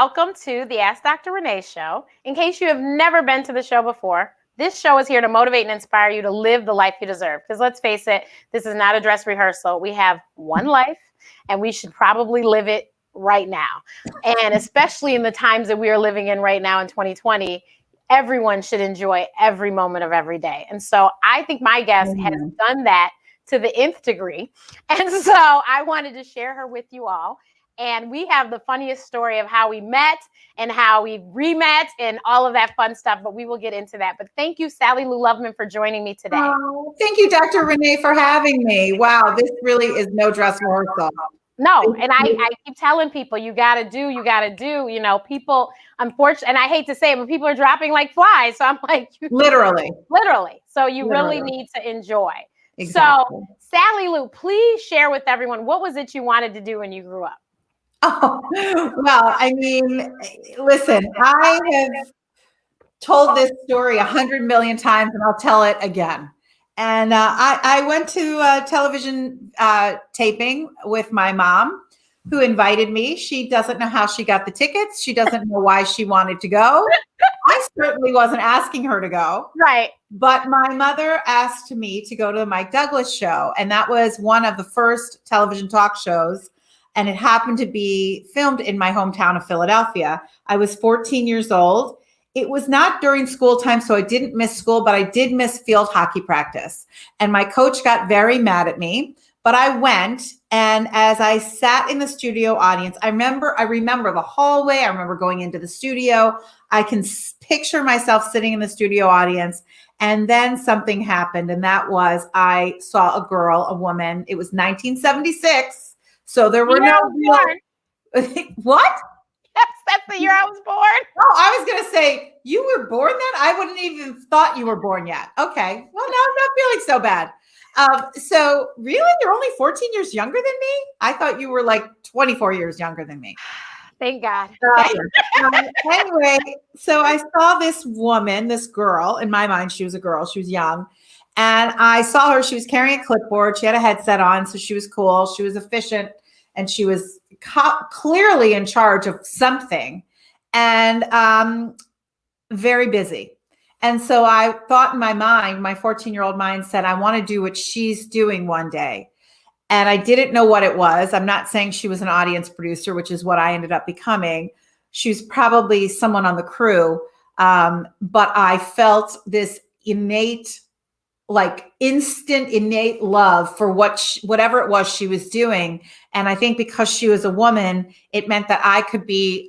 welcome to the Ask Dr. Renee show. In case you have never been to the show before, this show is here to motivate and inspire you to live the life you deserve. Because let's face it, this is not a dress rehearsal. We have one life, and we should probably live it right now. And especially in the times that we are living in right now in 2020, everyone should enjoy every moment of every day. And so I think my guest has done that to the nth degree. And so I wanted to share her with you all. And we have the funniest story of how we met and how we re-met and all of that fun stuff, but we will get into that. But thank you, Sally Lou Loveman, for joining me today. Oh, thank you, Dr. Renee, for having me. Wow, this really is no dress rehearsal. No, and I keep telling people, you got to do, you know, people, unfortunately, and I hate to say it, but people are dropping like flies. So I'm like, literally. So you really need to enjoy. Exactly. So Sally Lou, please share with everyone, what was it you wanted to do when you grew up? Oh, well, I mean, listen, I have told this story 100 million times and I'll tell it again. And I went to a television taping with my mom, who invited me. She doesn't know how she got the tickets. She doesn't know why she wanted to go. I certainly wasn't asking her to go. Right. But my mother asked me to go to the Mike Douglas show. And that was one of the first television talk shows. And it happened to be filmed in my hometown of Philadelphia. I was 14 years old. It was not during school time, so I didn't miss school, but I did miss field hockey practice. And my coach got very mad at me, but I went. And as I sat in the studio audience, I remember the hallway. I remember going into the studio. I can picture myself sitting in the studio audience. And then something happened. And that was, I saw a girl, a woman. It was 1976. So there were no real. What? Yes, that's the year I was born. Oh, I was going to say, you were born then? I wouldn't even thought you were born yet. Okay. Well, no, I'm not feeling so bad. So really, you're only 14 years younger than me? I thought you were like 24 years younger than me. Thank God. Anyway, so I saw this woman, this girl. In my mind, she was a girl. She was young. And I saw her. She was carrying a clipboard. She had a headset on, so she was cool. She was efficient. And she was clearly in charge of something and very busy. And so I thought in my mind, my 14-year-old mind said, I want to do what she's doing one day. And I didn't know what it was. I'm not saying she was an audience producer, which is what I ended up becoming. She was probably someone on the crew. But I felt this innate love for whatever it was she was doing. And I think because she was a woman, it meant that I could be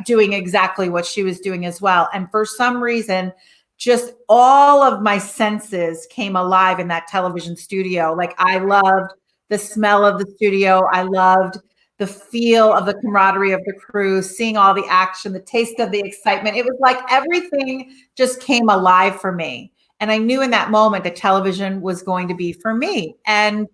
doing exactly what she was doing as well. And for some reason, just all of my senses came alive in that television studio. Like, I loved the smell of the studio. I loved the feel of the camaraderie of the crew, seeing all the action, the taste of the excitement. It was like everything just came alive for me. And I knew in that moment that television was going to be for me. And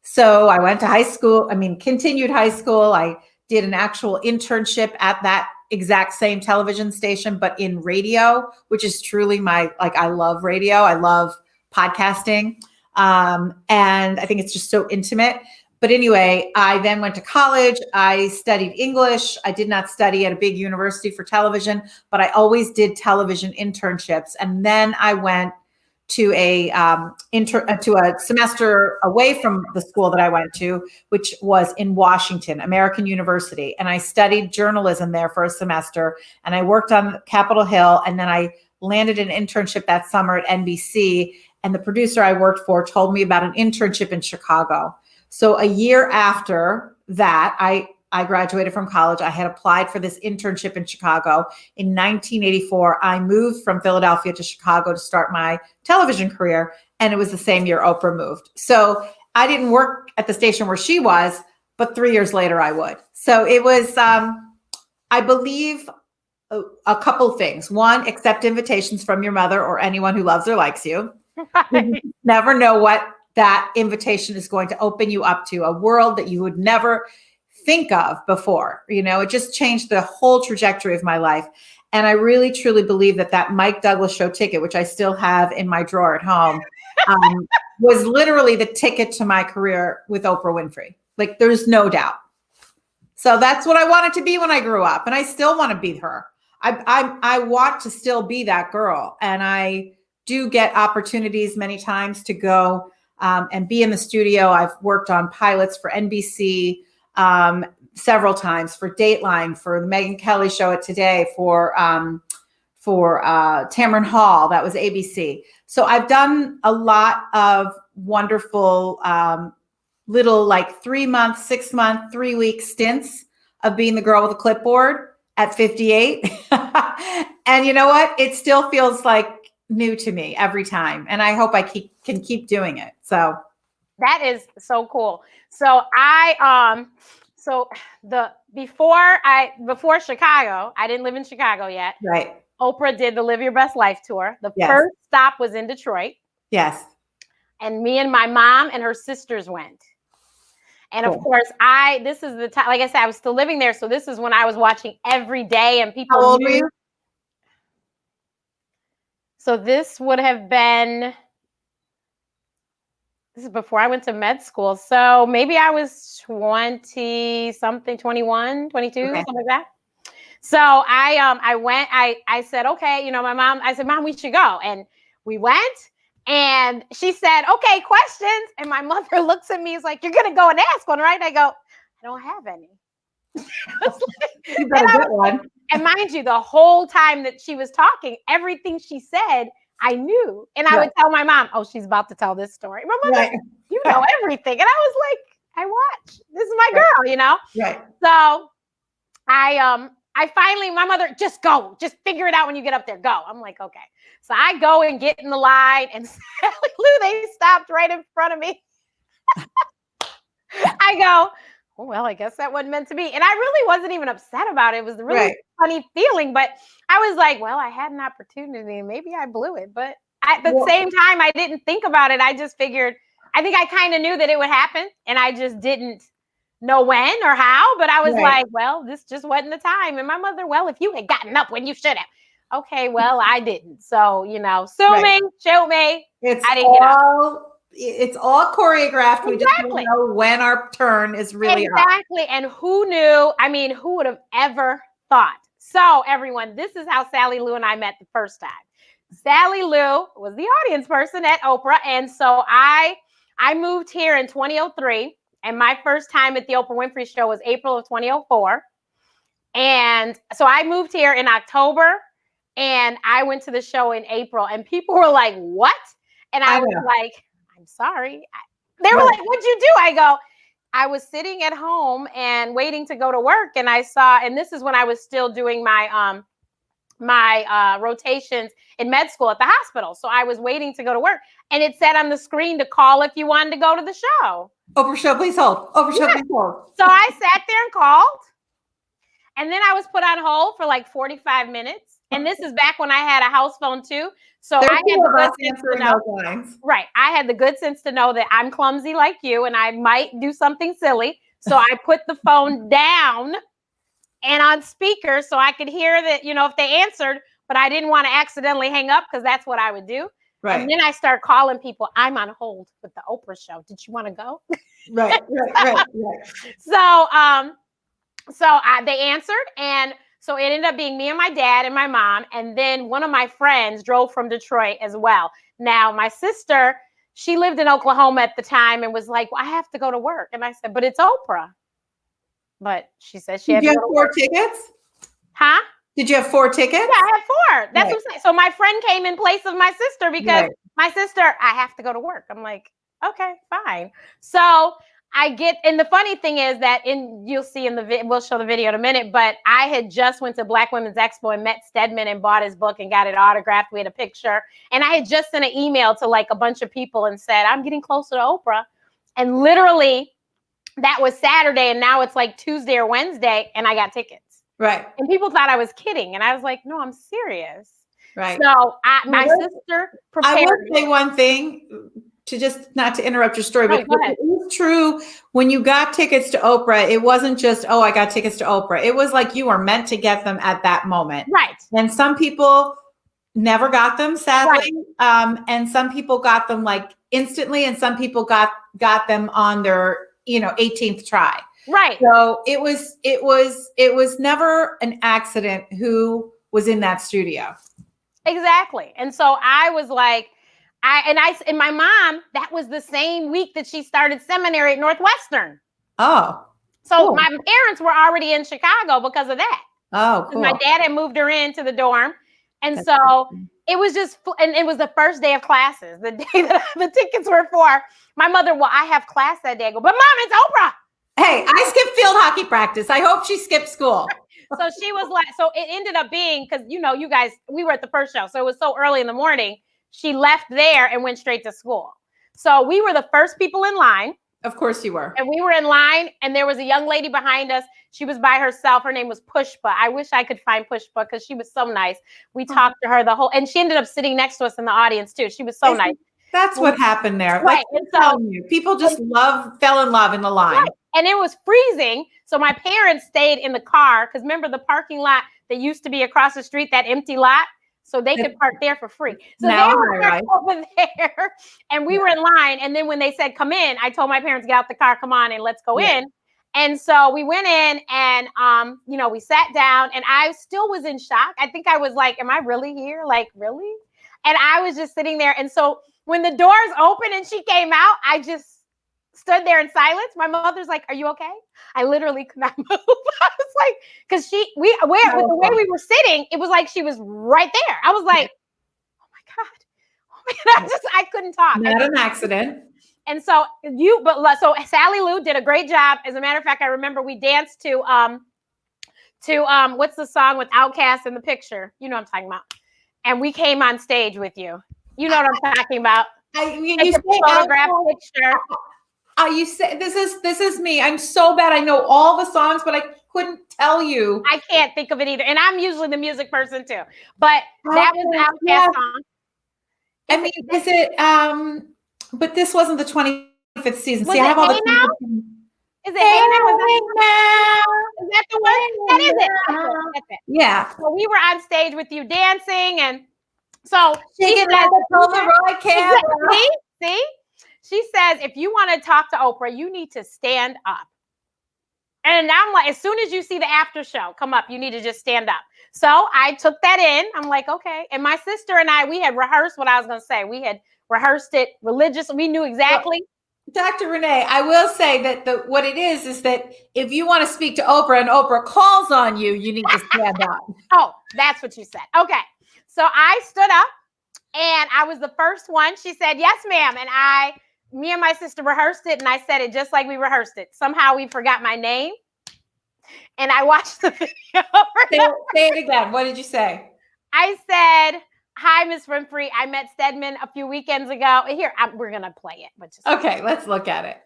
so I went to high school. Continued high school. I did an actual internship at that exact same television station, but in radio, which is truly I love radio. I love podcasting. And I think it's just so intimate. But anyway, I then went to college. I studied English. I did not study at a big university for television, but I always did television internships. And then I went to a semester away from the school that I went to, which was in Washington, American University. And I studied journalism there for a semester. And I worked on Capitol Hill. And then I landed an internship that summer at NBC. And the producer I worked for told me about an internship in Chicago. So a year after that, I graduated from college. I had applied for this internship in Chicago. In 1984, I moved from Philadelphia to Chicago to start my television career. And it was the same year Oprah moved. So I didn't work at the station where she was, but 3 years later I would. So it was, I believe, a couple things. One, accept invitations from your mother or anyone who loves or likes you. You never know what that invitation is going to open you up to, a world that you would never think of before. It just changed the whole trajectory of my life. And I really, truly believe that Mike Douglas show ticket, which I still have in my drawer at home, was literally the ticket to my career with Oprah Winfrey. Like, there's no doubt. So that's what I wanted to be when I grew up. And I still want to be her. I want to still be that girl. And I do get opportunities many times to go and be in the studio. I've worked on pilots for NBC several times, for Dateline, for the Megyn Kelly show at Today, for Tamron Hall, that was ABC. So I've done a lot of wonderful little like 3 month, 6 month, 3 week stints of being the girl with a clipboard at 58. And you know what? It still feels like new to me every time. And I hope I can keep doing it. So that is so cool. So before Chicago, I didn't live in Chicago yet. Right. Oprah did the Live Your Best Life tour. The first stop was in Detroit. Yes. And me and my mom and her sisters went. And of course, this is the time, like I said, I was still living there. So this is when I was watching every day and people. How old were you? So this would have been, this is before I went to med school. So maybe I was 20 something, 21, 22, something like that. So I went, I said, okay, I said, Mom, we should go. And we went. And she said, okay, questions. And my mother looks at me, is like, you're going to go and ask one, right? And I go, I don't have any. You better get one. And mind you, the whole time that she was talking, everything she said, I knew. And I would tell my mom, oh, she's about to tell this story. My mother, you know everything. And I was like, I watch. This is my girl, Right. So I finally, my mother, just go. Just figure it out when you get up there. Go. I'm like, okay. So I go and get in the line, and Sally Lou, they stopped right in front of me. I go, oh, well, I guess that wasn't meant to be. And I really wasn't even upset about it. It was a really funny feeling. But I was like, well, I had an opportunity, and maybe I blew it. But at the same time, I didn't think about it. I just figured, I think I kind of knew that it would happen, and I just didn't know when or how. But I was like, well, this just wasn't the time. And my mother, well, if you had gotten up when you should have. Okay, well, I didn't. So, sue me, shoot me. It's all choreographed. We just don't know when our turn is really up. Exactly. And who knew? I mean, who would have ever thought? So, everyone, this is how Sally Lou and I met the first time. Sally Lou was the audience person at Oprah. And so I moved here in 2003. And my first time at the Oprah Winfrey Show was April of 2004. And so I moved here in October. And I went to the show in April, and people were like, what? And I was like, I'm sorry. They were like, what'd you do? I go, I was sitting at home and waiting to go to work. And I saw, and this is when I was still doing my rotations in med school at the hospital. So I was waiting to go to work, and it said on the screen to call if you wanted to go to the show. Oprah Show, please hold. Oprah Show, please hold. So I sat there and called, and then I was put on hold for like 45 minutes. And this is back when I had a house phone too. So I had the good sense to know. Right. I had the good sense to know that I'm clumsy like you, and I might do something silly. So I put the phone down and on speaker so I could hear that, if they answered, but I didn't want to accidentally hang up, because that's what I would do. Right. And then I start calling people. I'm on hold with the Oprah Show. Did you want to go? Right. So they answered, and so it ended up being me and my dad and my mom. And then one of my friends drove from Detroit as well. Now, my sister, she lived in Oklahoma at the time and was like, well, I have to go to work. And I said, but it's Oprah. But she said she had to go to work. Did you have 4 tickets? Huh? Did you have 4 tickets? Yeah, I had 4. That's what I'm saying. So my friend came in place of my sister, because my sister, I have to go to work. I'm like, okay, fine. So I get, and the funny thing is that you'll see in we'll show the video in a minute, but I had just went to Black Women's Expo and met Stedman and bought his book and got it autographed. We had a picture, and I had just sent an email to like a bunch of people and said, I'm getting closer to Oprah. And literally that was Saturday, and now it's like Tuesday or Wednesday, and I got tickets. Right. And people thought I was kidding. And I was like, no, I'm serious. Right. So my sister prepared. I will say one thing, to just not to interrupt your story, but it is true. When you got tickets to Oprah, it wasn't just, oh, I got tickets to Oprah. It was like you were meant to get them at that moment. Right. And some people never got them, sadly. Right. And some people got them like instantly, and some people got them on their 18th try. Right. So it was never an accident who was in that studio. Exactly. And so I was like, and my mom, that was the same week that she started seminary at Northwestern. Oh. So cool. my parents were already in Chicago because of that. Oh, cool. My dad had moved her into the dorm. And That's so awesome. it was just, and it was the first day of classes, the day that the tickets were for. My mother, well, I have class that day. I go, but Mom, it's Oprah. Hey, I skipped field hockey practice. I hope she skipped school. So she was like, so it ended up being, because, you know, you guys, we were at the first show. So it was so early in the morning. She left there and went straight to school. So we were the first people in line. Of course you were. And we were in line, and there was a young lady behind us. She was by herself. Her name was Pushpa. I wish I could find Pushpa because she was so nice. We talked to her and she ended up sitting next to us in the audience too. She was so nice. That's what happened there. Right. Like, telling you, people just fell in love in the line. Right. And it was freezing. So my parents stayed in the car because remember the parking lot that used to be across the street, that empty lot? So they could park there for free. So now, they were over there and we were in line. And then when they said, come in, I told my parents, get out the car, come on, and let's go in. And so we went in and, you know, we sat down and I still was in shock. I think I was like, am I really here? Like, really? And I was just sitting there. And so when the doors opened and she came out, I just stood there in silence. My mother's like, are you okay? I literally could not move. I was like, because the way we were sitting, it was like she was right there. I was like, oh my God. I couldn't talk. Not an accident. And so so Sally Lou did a great job. As a matter of fact, I remember we danced to what's the song with Outkast in the picture? You know what I'm talking about. And we came on stage with you. You know what I'm talking about. You say photograph picture. You say this is me. I'm so bad. I know all the songs, but I couldn't tell you. I can't think of it either. And I'm usually the music person too. But that was the Outkast song. I mean, is it but this wasn't the 25th season. Was See, I have all the now? Is it Hey Now? Is that the one? That is it. That's it. Yeah. So we were on stage with you dancing, and so she said, see? She says, if you want to talk to Oprah, you need to stand up. And I'm like, as soon as you see the after show come up, you need to just stand up. So I took that in. I'm like, okay. And my sister and I, we had rehearsed what I was going to say. We had rehearsed it religiously. We knew exactly. Dr. Renee, I will say that what it is that if you want to speak to Oprah and Oprah calls on you, you need to stand up. Oh, that's what you said. Okay. So I stood up and I was the first one. She said, yes, ma'am. And me and my sister rehearsed it, and I said it just like we rehearsed it. Somehow we forgot my name, and I watched the video. Say it again. What did you say? I said, hi, Miss Winfrey. I met Stedman a few weekends ago. Here, we're going to play it. Okay, let's look at it.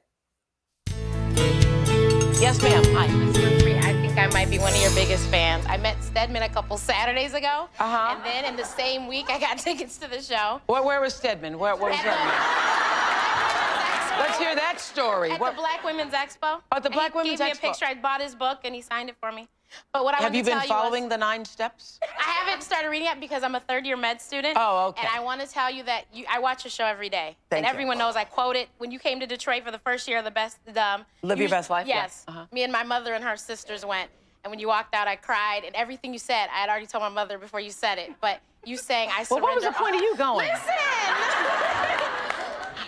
Yes, ma'am. Hi, Miss Winfrey. I think I might be one of your biggest fans. I met Stedman a couple Saturdays ago, and then in the same week, I got tickets to the show. Where was Stedman? Where was that? Let's hear that story. At the Black Women's Expo. Oh, the Black Women's Expo. He gave me a picture. I bought his book, and he signed it for me. But what I have you been following the 9 steps? I haven't started reading it because I'm a third-year med student. Oh, okay. And I want to tell you that I watch your show every day. Thank and you. everyone knows I quote it. When you came to Detroit for the first year of Live Your Best Life? Yes. Yeah. Me and my mother and her sisters went. And when you walked out, I cried. And everything you said, I had already told my mother before you said it. But you sang, I surrender. Well, what was the point of you going? Listen!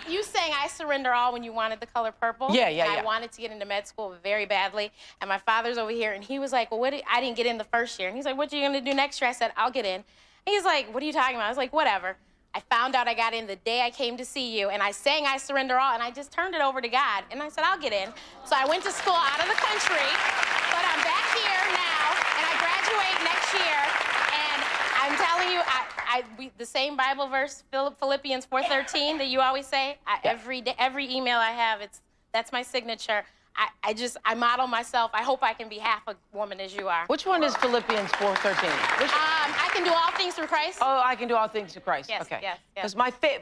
You sang I Surrender All when you wanted the color purple. Yeah. I wanted to get into med school very badly. And my father's over here, and he was like, well, I didn't get in the first year. And he's like, what are you going to do next year? I said, I'll get in. And he's like, what are you talking about? I was like, whatever. I found out I got in the day I came to see you, and I sang I Surrender All, and I just turned it over to God. And I said, I'll get in. So I went to school out of the country, but I'm back here now, and I graduate next year. And I'm telling you, the same Bible verse, Philippians 4:13 that you always say, every email I have, that's my signature. I model myself. I hope I can be half a woman as you are. Which one is Philippians 4:13? I can do all things through Christ. Oh, I can do all things through Christ. Yes, okay. yes. Because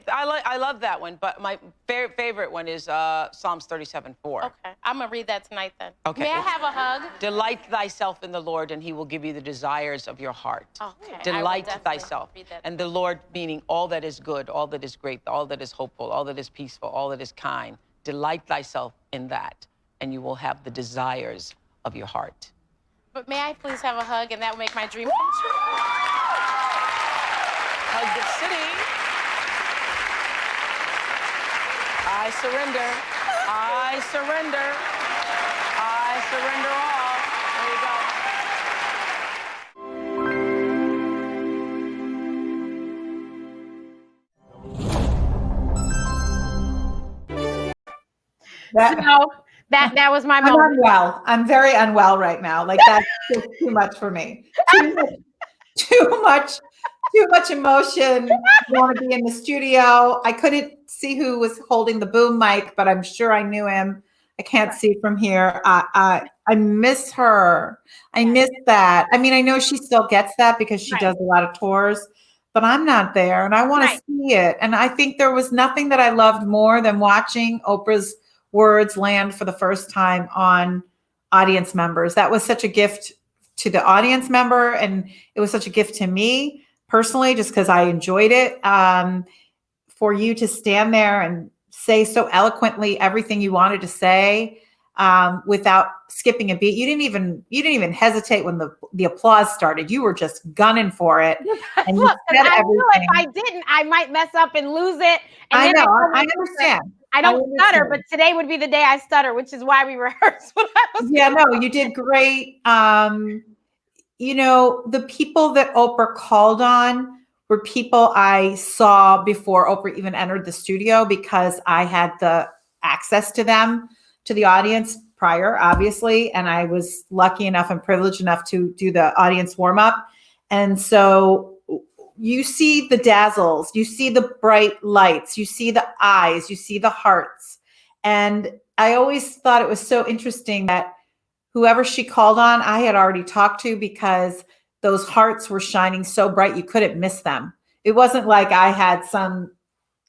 I love that one, but my favorite one is Psalms 37:4. Okay, I'm gonna read that tonight then. Okay. May I have a hug? Delight thyself in the Lord, and He will give you the desires of your heart. Okay. Delight thyself, and the Lord meaning all that is good, all that is great, all that is hopeful, all that is peaceful, all that is kind. Delight thyself in that. and you will have the desires of your heart. But may I please have a hug, and that will make my dream come true? Hug the city. I surrender. I surrender. I surrender all. There you go. That was my I'm moment. unwell. I'm very unwell right now. Like that's just too much for me. Too much emotion. I want to be in the studio. I couldn't see who was holding the boom mic, but I'm sure I knew him. I can't see from here. I miss her. I miss that. I mean, I know she still gets that because she does a lot of tours, but I'm not there, and I want to see it. And I think there was nothing that I loved more than watching Oprah's words land for the first time on audience members. That was such a gift to the audience member, and it was such a gift to me personally, just because I enjoyed it. For you to stand there and say so eloquently everything you wanted to say without skipping a beat. You didn't even hesitate when the applause started. You were just gunning for it. And Look, you said I everything. knew if I didn't, I might mess up and lose it. And I then know. I understand. I don't stutter, but today would be the day I stutter, which is why we rehearsed what I was Yeah, doing. no, you did great. You know, the people that Oprah called on were people I saw before Oprah even entered the studio because I had the access to them, to the audience prior, obviously. And I was lucky enough and privileged enough to do the audience warm up. And so you see the dazzles, you see the bright lights, you see the eyes, you see the hearts. And I always thought it was so interesting that whoever she called on, I had already talked to because those hearts were shining so bright you couldn't miss them. It wasn't like I had some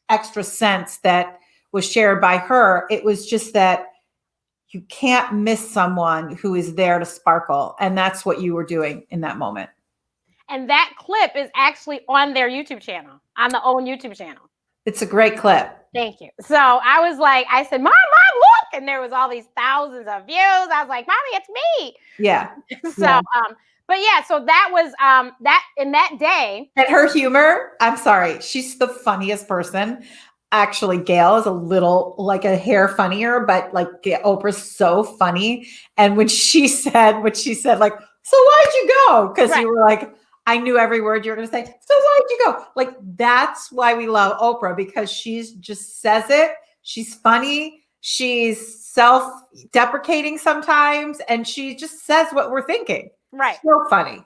extra sense that was shared by her. It was just that you can't miss someone who is there to sparkle. And that's what you were doing in that moment. And that clip is actually on their YouTube channel, on the own YouTube channel. It's a great clip. Thank you. So I was like, I said, Mom, look. And there was all these thousands of views. I was like, Mommy, it's me. Yeah. So, but yeah, so that was that in that day. And her humor, I'm sorry, she's the funniest person. Actually, Gail is a little like a hair funnier, but like Oprah's so funny. And when she said, like, so why'd you go? Because you were like, I knew every word you were going to say. So why'd you go? Like, that's why we love Oprah, because she's just says it. She's funny. She's self-deprecating sometimes. And she just says what we're thinking. Right. So funny.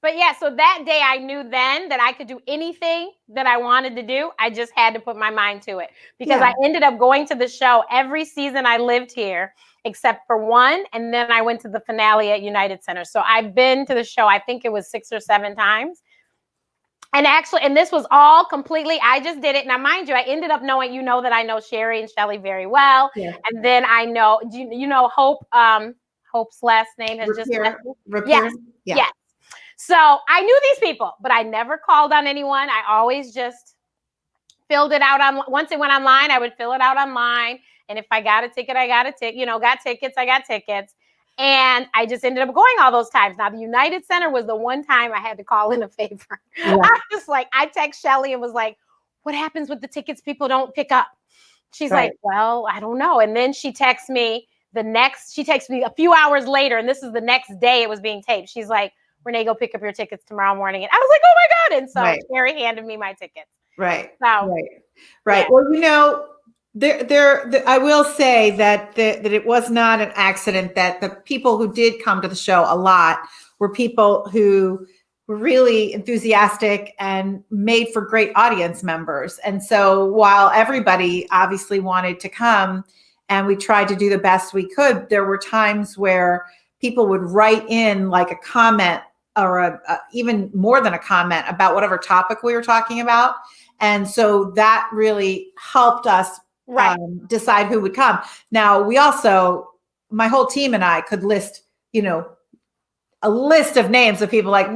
But yeah, so that day I knew then that I could do anything that I wanted to do. I just had to put my mind to it because I ended up going to the show every season I lived here, except for one. And then I went to the finale at United Center. So I've been to the show, I think it was 6 or 7 times. And actually, and this was all completely, I just did it. Now, mind you, I ended up knowing, that I know Sherry and Shelly very well. Yeah. And then I know, you know, Hope, Hope's last name has just left me. Yes. Yeah. Yes. So I knew these people, but I never called on anyone. I always just filled it out on. Once it went online, I would fill it out online. And if I got a ticket, I got a ticket. Got tickets, I got tickets. And I just ended up going all those times. Now, the United Center was the one time I had to call in a favor. Yeah. I was like, I text Shelly and was like, what happens with the tickets people don't pick up? She's like, well, I don't know. And then she texts me a few hours later, and this is the next day it was being taped. She's like, Renee, go pick up your tickets tomorrow morning. And I was like, oh my God. And so Sherry handed me my tickets. Right. So, right. Yeah. Well, I will say that it was not an accident that the people who did come to the show a lot were people who were really enthusiastic and made for great audience members. And so while everybody obviously wanted to come and we tried to do the best we could, there were times where people would write in like a comment or even more than a comment about whatever topic we were talking about. And so that really helped us decide who would come. Now, we also, my whole team and I could list, a list of names of people like,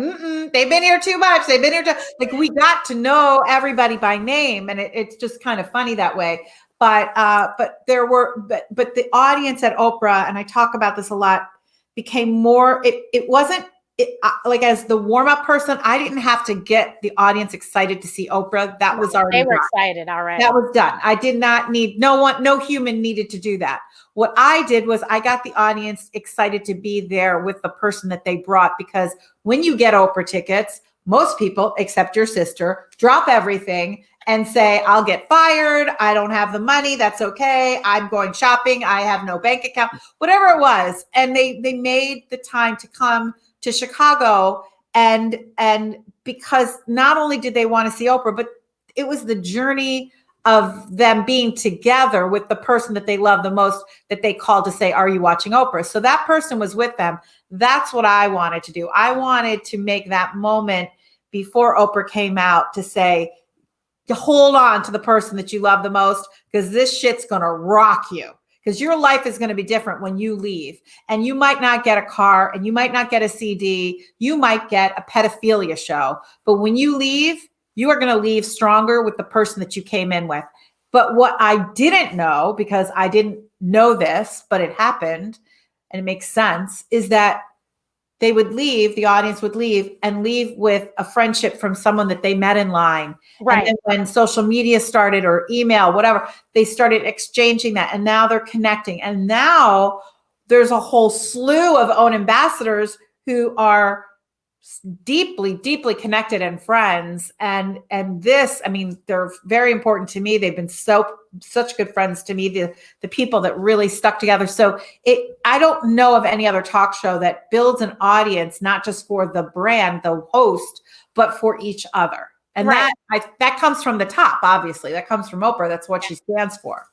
they've been here too much. They've been here like we got to know everybody by name. And it's just kind of funny that way. but the audience at Oprah, and I talk about this a lot, became more, it wasn't, like as the warm-up person, I didn't have to get the audience excited to see Oprah. That was already They were done. excited already. That was done. I did not need, no human needed to do that. What I did was I got the audience excited to be there with the person that they brought, because when you get Oprah tickets, most people, except your sister, drop everything and say, I'll get fired. I don't have the money. That's okay. I'm going shopping. I have no bank account, whatever it was. And they made the time to come to Chicago. And because not only did they want to see Oprah, but it was the journey of them being together with the person that they love the most, that they called to say, are you watching Oprah? So that person was with them. That's what I wanted to do. I wanted to make that moment before Oprah came out to say, hold on to the person that you love the most, because this shit's going to rock you. Because your life is going to be different when you leave. And you might not get a car, and you might not get a CD. You might get a pedophilia show. But when you leave, you are going to leave stronger with the person that you came in with. But what I didn't know, because I didn't know this, but it happened, and it makes sense, is that they would leave, the audience would leave, and leave with a friendship from someone that they met in line. Right. And then when social media started, or email, whatever, they started exchanging that, and now they're connecting. And now there's a whole slew of own ambassadors who are deeply, deeply connected and friends. And this, I mean, they're very important to me. They've been such good friends to me, the people that really stuck together. So I don't know of any other talk show that builds an audience, not just for the brand, the host, but for each other. And right. that comes from the top, obviously. That comes from Oprah. That's what she stands for.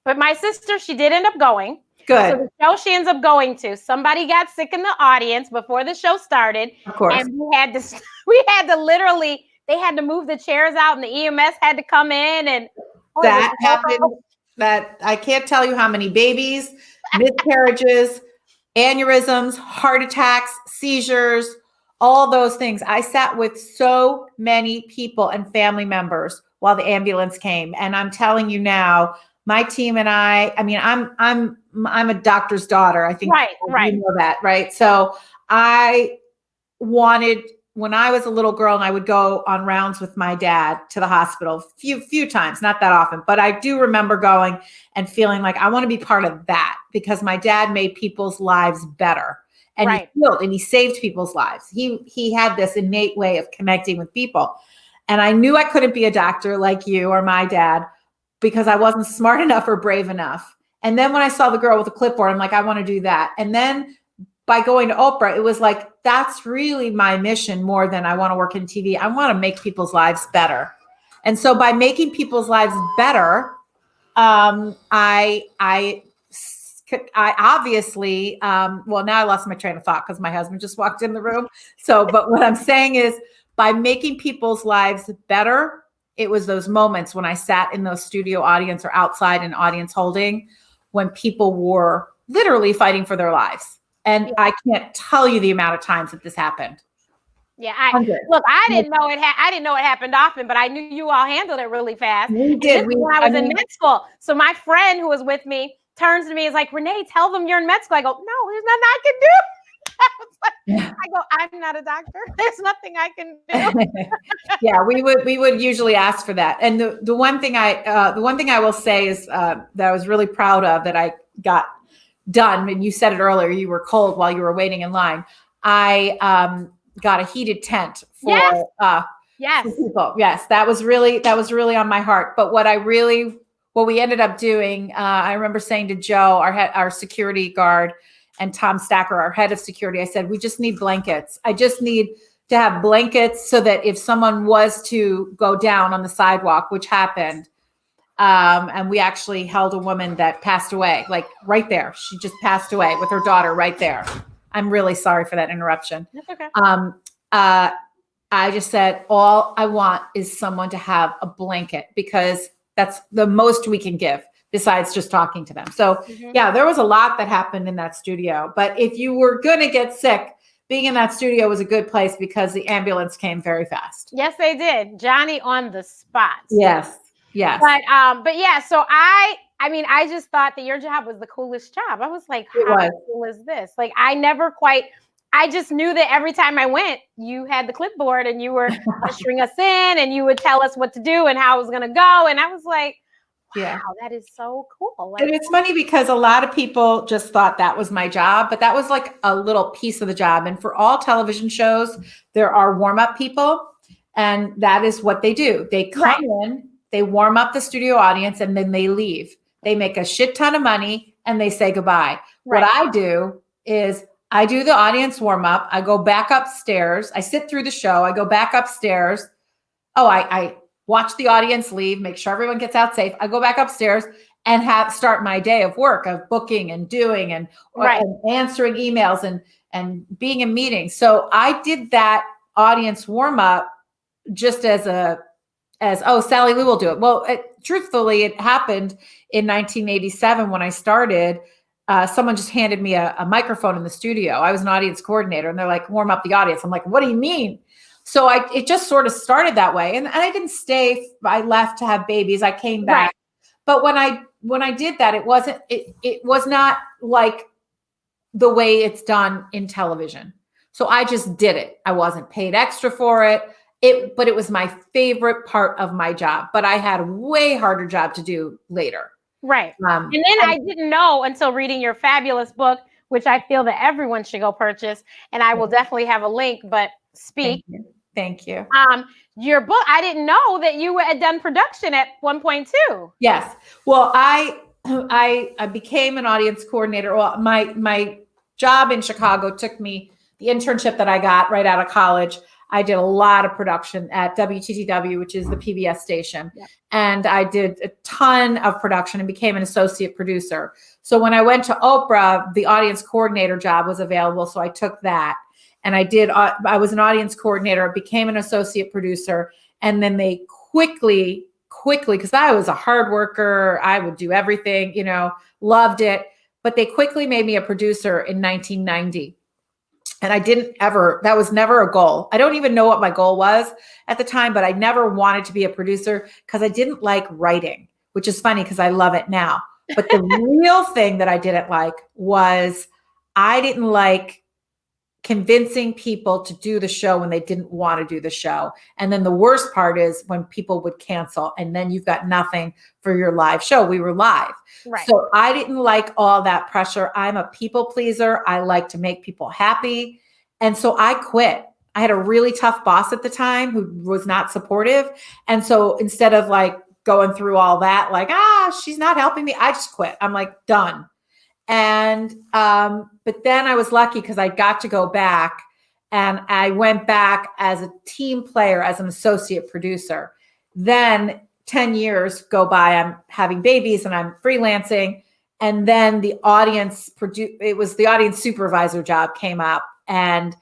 But my sister, she did end up going. Good. So the show she ends up going to, somebody got sick in the audience before the show started. Of course. And we had to literally, they had to move the chairs out, and the EMS had to come in, and that happened. That I can't tell you how many babies, miscarriages, aneurysms, heart attacks, seizures, all those things. I sat with so many people and family members while the ambulance came. And I'm telling you now, my team and I mean, I'm a doctor's daughter. I think right. You know that, right? So I wanted, when I was a little girl, and I would go on rounds with my dad to the hospital few times, not that often, but I do remember going and feeling like I want to be part of that, because my dad made people's lives better, and right. he healed and he saved people's lives. He had this innate way of connecting with people. And I knew I couldn't be a doctor like you or my dad, because I wasn't smart enough or brave enough. And then when I saw the girl with the clipboard, I'm like, I want to do that. And then by going to Oprah, it was like, that's really my mission more than I want to work in TV. I want to make people's lives better. And so by making people's lives better, I obviously, well, now I lost my train of thought because my husband just walked in the room. So, but what I'm saying is, by making people's lives better, it was those moments when I sat in those studio audience or outside in audience holding, when people were literally fighting for their lives. And I can't tell you the amount of times that this happened. Yeah, I didn't know it. I didn't know it happened often, but I knew you all handled it really fast. We did. When I was in med school, so my friend who was with me turns to me, is like, Renee, tell them you're in med school. I go, no, there's nothing I can do. I go, I'm not a doctor. There's nothing I can do. Yeah, we would usually ask for that. And the one thing I will say is that I was really proud of, that I got done. And you said it earlier, you were cold while you were waiting in line. I got a heated tent for people. Yes, that was really on my heart. But what we ended up doing, I remember saying to Joe, our security guard, and Tom Stacker, our head of security, I said, we just need blankets. I just need to have blankets so that if someone was to go down on the sidewalk, which happened, and we actually held a woman that passed away, like right there. She just passed away with her daughter right there. I'm really sorry for that interruption. That's okay. I just said, all I want is someone to have a blanket, because that's the most we can give besides just talking to them. So yeah, there was a lot that happened in that studio. But if you were going to get sick, being in that studio was a good place, because the ambulance came very fast. Yes, they did. Johnny on the spot. Yes. Yes. But yeah, so I mean, I just thought that your job was the coolest job. I was like, how cool is this? Like, I just knew that every time I went, you had the clipboard and you were ushering us in and you would tell us what to do and how it was going to go. And I was like, wow, that is so cool. Like, and it's funny because a lot of people just thought that was my job, but that was like a little piece of the job. And for all television shows, there are warm-up people, and that is what they do. They come in, they warm up the studio audience, and then they leave. They make a shit ton of money and they say goodbye. What I do is I do the audience warm up. I go back upstairs. I sit through the show. I go back upstairs. I watch the audience leave, make sure everyone gets out safe. I go back upstairs and start my day of work, of booking and doing and answering emails and being in meetings. So I did that audience warm up just as Sally Lou will do it. Well, truthfully, it happened in 1987 when I started. Someone just handed me a microphone in the studio. I was an audience coordinator and they're like, warm up the audience. I'm like, what do you mean? So it just sort of started that way. And I didn't stay. I left to have babies. I came back. Right. But when I did that, it was not like the way it's done in television. So I just did it. I wasn't paid extra for it. But it was my favorite part of my job. But I had a way harder job to do later. Right. And then I didn't know until reading your fabulous book, which I feel that everyone should go purchase. And I will definitely have a link, but speak. Thank you. Your book, I didn't know that you had done production at one point too. Yes. Well, I became an audience coordinator. Well, my job in Chicago took me, the internship that I got right out of college. I did a lot of production at WTTW, which is the PBS station. Yep. And I did a ton of production and became an associate producer. So when I went to Oprah, the audience coordinator job was available. So I took that and I was an audience coordinator, became an associate producer. And then they quickly, because I was a hard worker, I would do everything, loved it. But they quickly made me a producer in 1990. And that was never a goal. I don't even know what my goal was at the time, but I never wanted to be a producer because I didn't like writing, which is funny because I love it now. But the real thing that I didn't like was I didn't like convincing people to do the show when they didn't want to do the show. And then the worst part is when people would cancel and then you've got nothing for your live show. We were live. Right. So I didn't like all that pressure. I'm a people pleaser. I like to make people happy. And so I quit. I had a really tough boss at the time who was not supportive. And so instead of like going through all that, like, she's not helping me, I just quit. I'm like, done. And, but then I was lucky because I got to go back and I went back as a team player, as an associate producer. Then 10 years go by, I'm having babies and I'm freelancing. And then the audience supervisor job came up and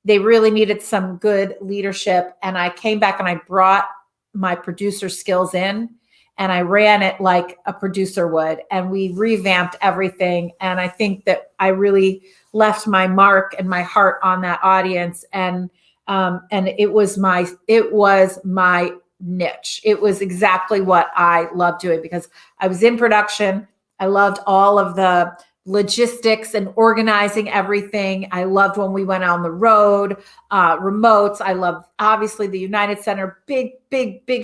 they really needed some good leadership. And I came back and I brought my producer skills in. And I ran it like a producer would, and we revamped everything. And I think that I really left my mark and my heart on that audience. And it was my niche. It was exactly what I loved doing because I was in production. I loved all of the logistics and organizing everything. I loved when we went on the road, remotes. I loved obviously the United Center, big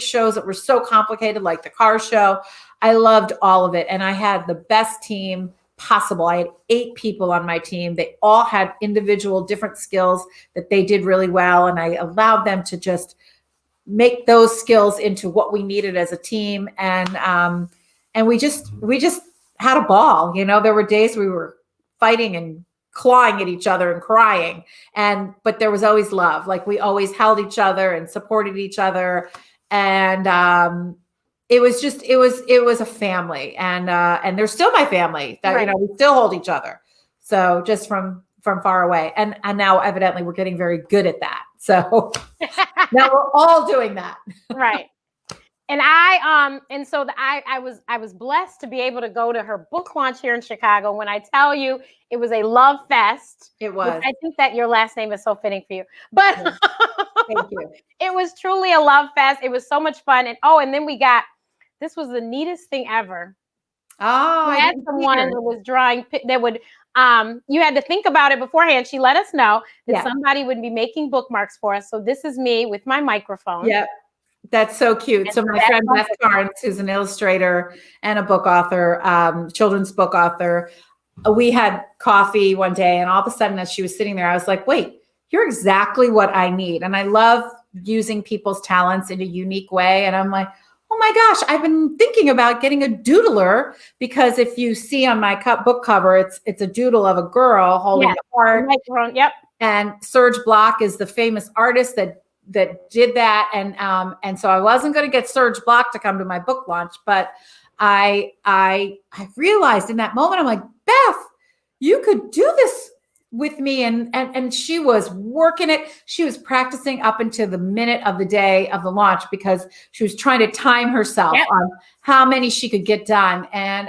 shows that were so complicated, like the car show. I loved all of it. And I had the best team possible. I had 8 people on my team. They all had individual different skills that they did really well. And I allowed them to just make those skills into what we needed as a team. And we just had a ball. There were days we were fighting and clawing at each other and crying. But there was always love. Like we always held each other and supported each other. And it was a family. And they're still my family that, right. We still hold each other. So just from far away. And now evidently we're getting very good at that. So now we're all doing that. Right. And I was blessed to be able to go to her book launch here in Chicago. When I tell you it was a love fest. It was. I think that your last name is so fitting for you. But thank you. It was truly a love fest. It was so much fun. And then we got This was the neatest thing ever. Oh, We I had didn't someone hear. that was drawing that would you had to think about it beforehand. She let us know that Yeah. somebody would be making bookmarks for us. So this is me with my microphone. Yep. That's so cute. And So my that's friend my Beth bookmark. Carnes, who's an illustrator and a book author, children's book author, we had coffee one day, and all of a sudden as she was sitting there, I was like, wait, you're exactly what I need. And I love using people's talents in a unique way. And I'm like, oh my gosh, I've been thinking about getting a doodler, because if you see on my book cover, it's a doodle of a girl holding Yes, a heart. microphone. Yep. And Serge Block is the famous artist that did that. And so I wasn't going to get Serge Block to come to my book launch, but I realized in that moment, I'm like, Beth, you could do this with me. And she was working it. She was practicing up until the minute of the day of the launch, because she was trying to time herself on how many she could get done. And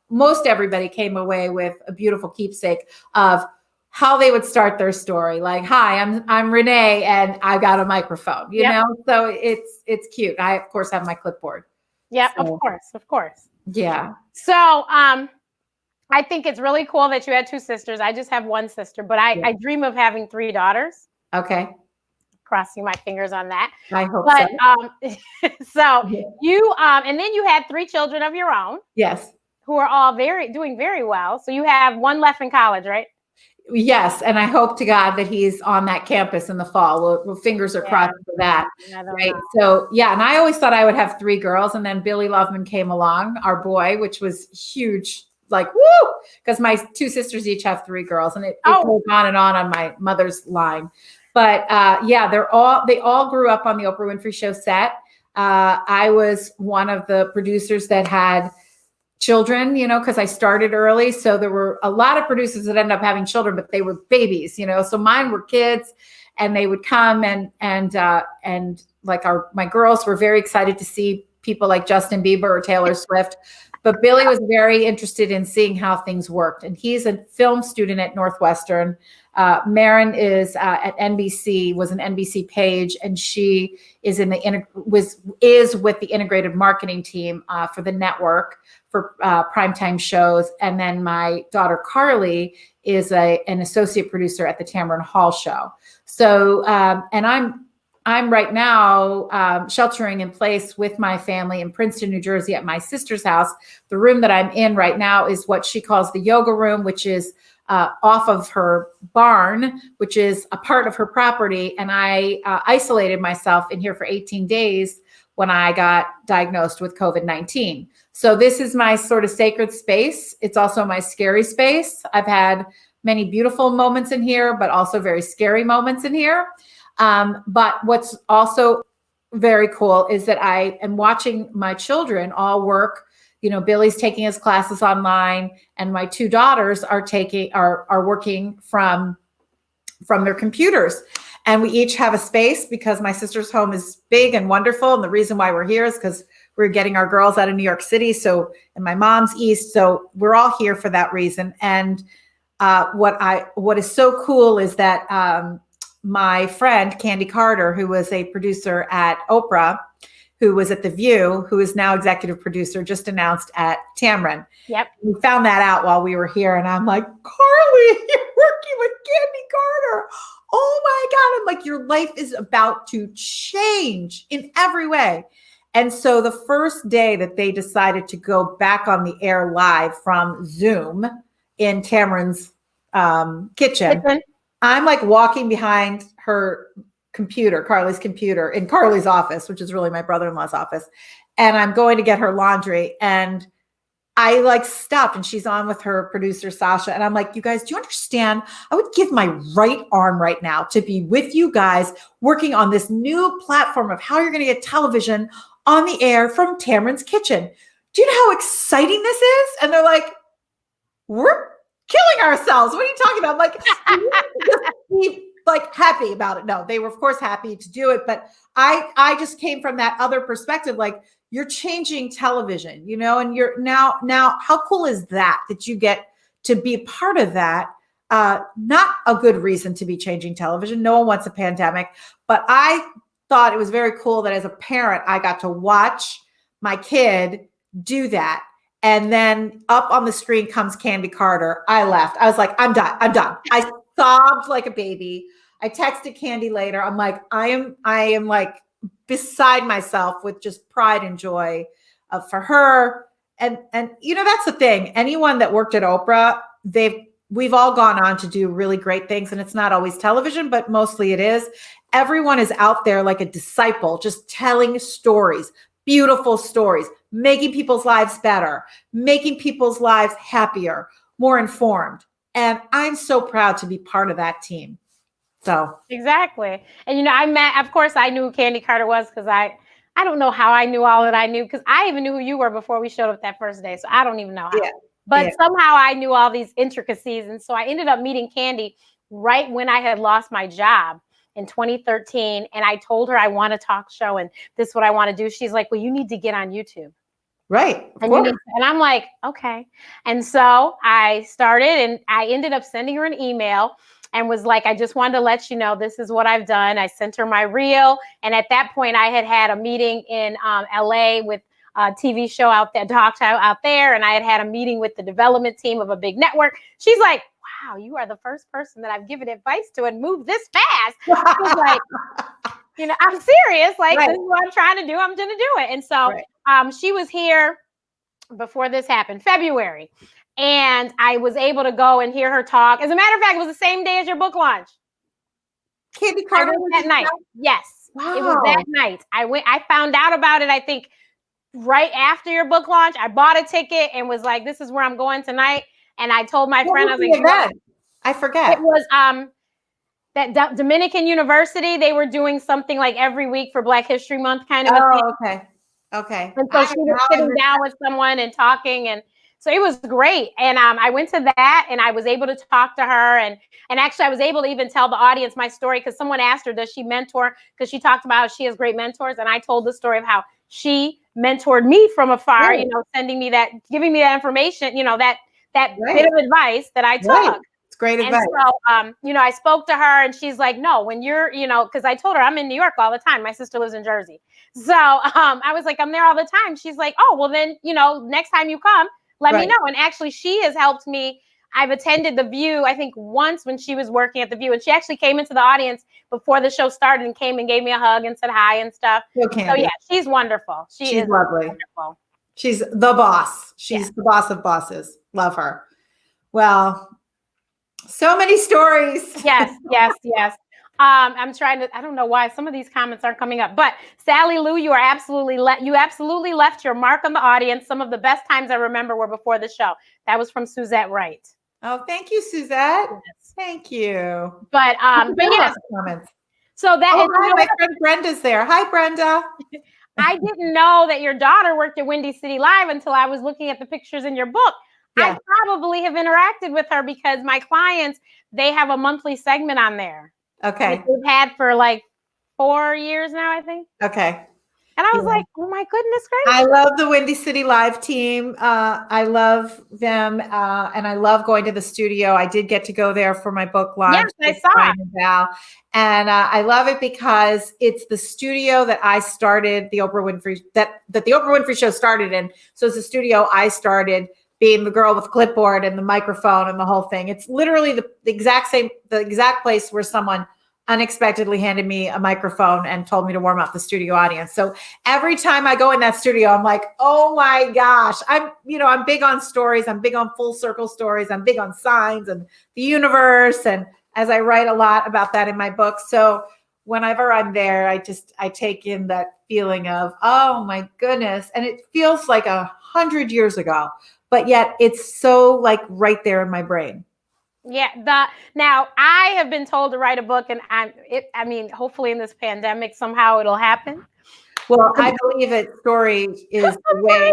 most everybody came away with a beautiful keepsake of how they would start their story. Like, hi, I'm Renee, and I got a microphone, you know? So it's cute. I, of course, have my clipboard. Yeah, So, of course. Yeah. So, I think it's really cool that you had two sisters. I just have one sister, but I dream of having 3 daughters. Okay. Crossing my fingers on that. I hope so. So you, and then you had 3 children of your own. Yes. Who are all doing very well. So you have one left in college, right? Yes, and I hope to God that he's on that campus in the fall. Well, fingers are crossed for that, right? Know. So yeah, and I always thought I would have 3 girls, and then Billy Loveman came along, our boy, which was huge. Like, woo! Because my 2 sisters each have 3 girls, and it goes on my mother's line. But yeah, they all grew up on the Oprah Winfrey Show set. I was one of the producers that had children, because I started early. So there were a lot of producers that ended up having children, but they were babies, so mine were kids, and they would come and like my girls were very excited to see people like Justin Bieber or Taylor Swift. But Billy was very interested in seeing how things worked. And he's a film student at Northwestern. Marin is at NBC, was an NBC page, and she is is with the integrated marketing team for the network for primetime shows. And then my daughter Carly is an associate producer at the Tamron Hall show. So, and I'm right now sheltering in place with my family in Princeton, New Jersey at my sister's house. The room that I'm in right now is what she calls the yoga room, which is off of her barn, which is a part of her property. And I isolated myself in here for 18 days when I got diagnosed with COVID-19. So this is my sort of sacred space. It's also my scary space. I've had many beautiful moments in here, but also very scary moments in here. But what's also very cool is that I am watching my children all work. Billy's taking his classes online, and my 2 daughters are working from their computers. And we each have a space because my sister's home is big and wonderful. And the reason why we're here is because we're getting our girls out of New York City. And my mom's East. So we're all here for that reason. And what is so cool is that my friend Kandi Carter, who was a producer at Oprah, who was at The View, who is now executive producer, just announced at Tamron. Yep. We found that out while we were here, and I'm like, Carly, you're working with Kandi Carter. Oh my God. I'm like, your life is about to change in every way. And so the first day that they decided to go back on the air live from Zoom in Tamron's kitchen, I'm like walking behind her computer, Carly's computer, in Carly's office, which is really my brother-in-law's office. And I'm going to get her laundry. And I like stopped, and she's on with her producer, Sasha. And I'm like, you guys, do you understand? I would give my right arm right now to be with you guys working on this new platform of how you're going to get television on the air from Tamron's kitchen. Do you know how exciting this is? And they're like, we're killing ourselves. What are you talking about? I'm like, just be like happy about it. No, they were of course happy to do it. But I just came from that other perspective. Like, you're changing television, and you're now how cool is that you get to be a part of that? Not a good reason to be changing television. No one wants a pandemic, but I thought it was very cool that as a parent, I got to watch my kid do that. And then up on the screen comes Kandi Carter. I left. I was like, I'm done. I'm done. I sobbed like a baby. I texted Kandi later. I'm like, I am like beside myself with just pride and joy for her. And that's the thing. Anyone that worked at Oprah, we've all gone on to do really great things, and it's not always television, but mostly it is. Everyone is out there like a disciple, just telling stories, beautiful stories, making people's lives better, making people's lives happier, more informed. And I'm so proud to be part of that team. So exactly. And of course I knew who Kandi Carter was, because I don't know how I knew all that I knew, because I even knew who you were before we showed up that first day. So I don't even know how. Yeah. But somehow I knew all these intricacies. And so I ended up meeting Kandi right when I had lost my job in 2013. And I told her I want a talk show and this is what I want to do. She's like, well, you need to get on YouTube. Right. And I'm like, okay. And so I started, and I ended up sending her an email and was like, I just wanted to let you know, this is what I've done. I sent her my reel. And at that point I had a meeting in LA with a TV show out there, talk show out there. And I had a meeting with the development team of a big network. She's like, wow, you are the first person that I've given advice to and moved this fast. She's like, I'm serious. Like, This is what I'm trying to do. I'm going to do it. And so she was here before this happened, February. And I was able to go and hear her talk. As a matter of fact, it was the same day as your book launch. Kandi Carter that night. Yes. Wow. It was that night. I found out about it, I think, right after your book launch. I bought a ticket and was like, this is where I'm going tonight. And I told my friend, I was like, I forget. It was that Dominican University. They were doing something like every week for Black History Month kind of a thing. Okay. And so she was sitting down with someone and talking, and so it was great. And I went to that, and I was able to talk to her, and actually I was able to even tell the audience my story, because someone asked her, does she mentor? Because she talked about how she has great mentors, and I told the story of how she mentored me from afar, sending me that, giving me that information, that bit of advice that I took. It's great advice. And so, I spoke to her, and she's like, no, when you're, because I told her I'm in New York all the time. My sister lives in Jersey. So I was like, I'm there all the time. She's like, oh, well then, next time you come, let me know. And actually she has helped me. I've attended The View, I think once when she was working at The View, and she actually came into the audience before the show started and came and gave me a hug and said hi and stuff. So yeah, she's wonderful. She's lovely. Wonderful. She's the boss. She's the boss of bosses. Love her. Well, so many stories. Yes. I'm trying to, I don't know why some of these comments aren't coming up, but Sally Lou, you absolutely left your mark on the audience. Some of the best times I remember were before the show. That was from Suzette Wright. Oh, thank you, Suzette. Yes. Thank you. But yes. Comments. So that is, hi, my friend Brenda's there. Hi, Brenda. I didn't know that your daughter worked at Windy City Live until I was looking at the pictures in your book. Yeah. I probably have interacted with her because my clients, they have a monthly segment on there. Okay. We've had for like 4 years now, I think. Okay. And I was like, oh my goodness gracious. I love the Windy City Live team. I love them. And I love going to the studio. I did get to go there for my book launch. Yes, I saw. And I love it because it's the studio that I started the Oprah Winfrey, that the Oprah Winfrey Show started in. So it's the studio I started, being the girl with clipboard and the microphone and the whole thing. It's literally the exact place where someone unexpectedly handed me a microphone and told me to warm up the studio audience. So every time I go in that studio, I'm like, oh my gosh, I'm big on stories. I'm big on full circle stories. I'm big on signs and the universe. And as I write a lot about that in my book. So whenever I'm there, I take in that feeling of, oh my goodness. And it feels like 100 years ago, but yet it's so like right there in my brain. Yeah. Now I have been told to write a book, and hopefully in this pandemic, somehow it'll happen. Well, I believe it. Story is the way.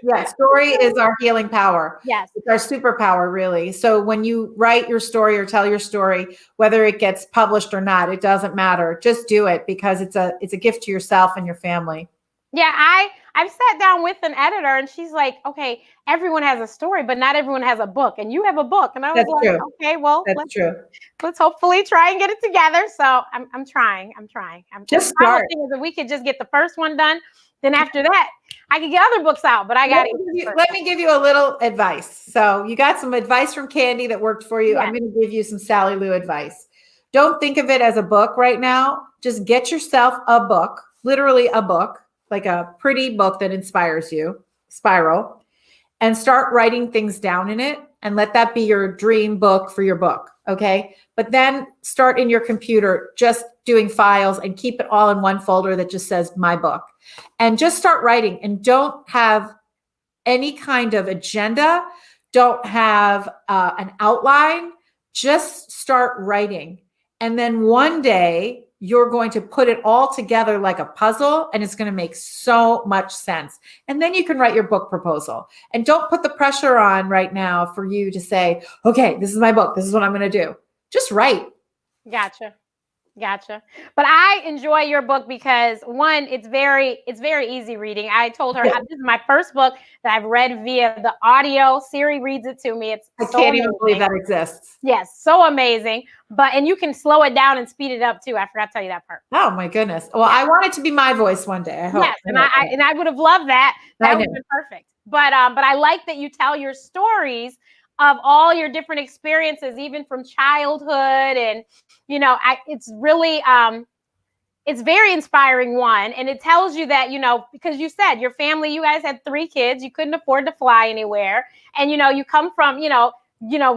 Yeah. Story is our healing power. Yes. It's our superpower, really. So when you write your story or tell your story, whether it gets published or not, it doesn't matter. Just do it, because it's a gift to yourself and your family. Yeah. I've sat down with an editor, and she's like, okay, everyone has a story, but not everyone has a book, and you have a book. And I was like, okay, well, let's hopefully try and get it together. So I'm trying. Just start. If we could just get the first one done, then after that, I could get other books out, but I got to. Let me give you a little advice. So you got some advice from Kandi that worked for you. Yeah. I'm going to give you some Sally Lou advice. Don't think of it as a book right now. Just get yourself a book, literally a book, like a pretty book that inspires you, spiral, and start writing things down in it and let that be your dream book for your book. Okay. But then start in your computer, just doing files and keep it all in one folder that just says my book, and just start writing, and don't have any kind of agenda. Don't have an outline. Just start writing. And then one day you're going to put it all together like a puzzle, and it's going to make so much sense. And then you can write your book proposal. And don't put the pressure on right now for you to say, okay, this is my book. This is what I'm going to do. Just write. Gotcha. But I enjoy your book because one, it's very easy reading. I told her this is my first book that I've read via the audio. Siri reads it to me. I can't even believe that exists. Yes, so amazing. And you can slow it down and speed it up too. I forgot to tell you that part. Oh my goodness. Well, I want it to be my voice one day. I hope. Yes, and I would have loved that. That would have been perfect. But I like that you tell your stories of all your different experiences, even from childhood, and it's really it's very inspiring, one, and it tells you that because you said your family, you guys had 3 kids, you couldn't afford to fly anywhere, and you come from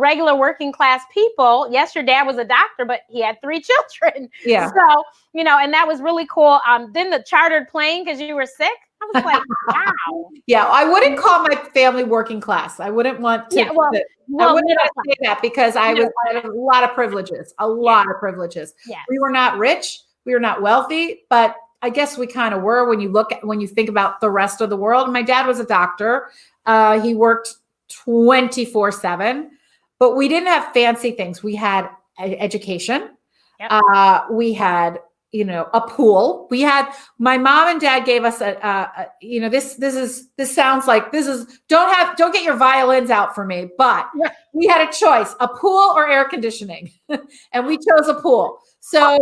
regular working class people. Yes, your dad was a doctor, but he had 3 children. Yeah. So and that was really cool. Then the chartered plane because you were sick. I was like, wow. Yeah, I wouldn't call my family working class. I wouldn't want to. I wouldn't want to say that because I had a lot of privileges. Yes. We were not rich. We were not wealthy, but I guess we kind of were when you think about the rest of the world. My dad was a doctor. He worked 24/7, but we didn't have fancy things. We had education. Yep. We had a pool. My mom and dad gave us this sounds like don't get your violins out for me, but we had a choice, a pool or air conditioning. And we chose a pool. So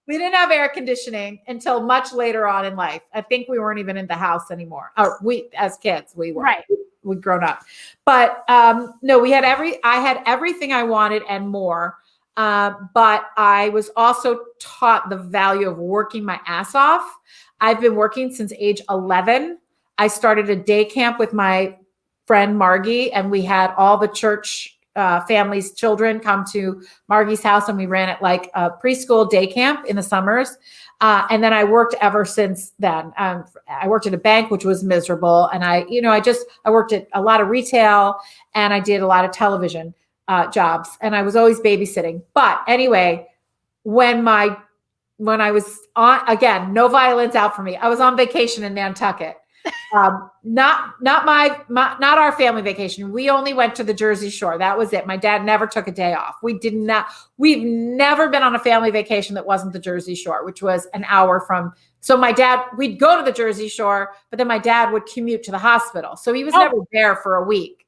we didn't have air conditioning until much later on in life. I think we weren't even in the house anymore. Or as kids, we were. Right. We'd grown up. But no, I had everything I wanted and more. But I was also taught the value of working my ass off. I've been working since age 11. I started a day camp with my friend Margie, and we had all the church families' children come to Margie's house, and we ran it like a preschool day camp in the summers. And then I worked ever since then. I worked at a bank, which was miserable. And I worked at a lot of retail, and I did a lot of television jobs, and I was always babysitting. But anyway, when I was on, again, no violins out for me. I was on vacation in Nantucket. Not our family vacation. We only went to the Jersey Shore. That was it. My dad never took a day off. We've never been on a family vacation that wasn't the Jersey Shore, which was an hour from. So my dad, we'd go to the Jersey Shore, but then my dad would commute to the hospital. So he was never there for a week.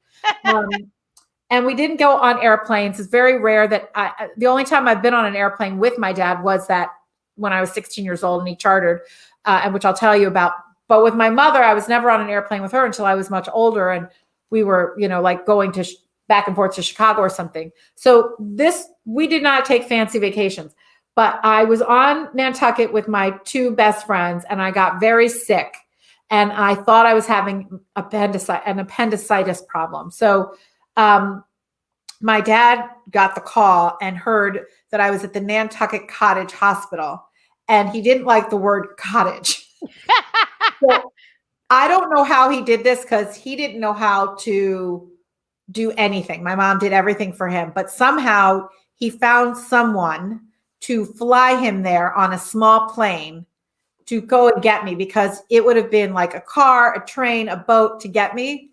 And we didn't go on airplanes. It's very rare that the only time I've been on an airplane with my dad was that when I was 16 years old and he chartered, and which I'll tell you about. But with my mother, I was never on an airplane with her until I was much older. And we were, like going to back and forth to Chicago or something. So we did not take fancy vacations, but I was on Nantucket with my 2 best friends, and I got very sick, and I thought I was having an appendicitis problem. So, my dad got the call and heard that I was at the Nantucket Cottage Hospital, and he didn't like the word cottage. So I don't know how he did this because he didn't know how to do anything. My mom did everything for him, but somehow he found someone to fly him there on a small plane to go and get me, because it would have been like a car, a train, a boat to get me.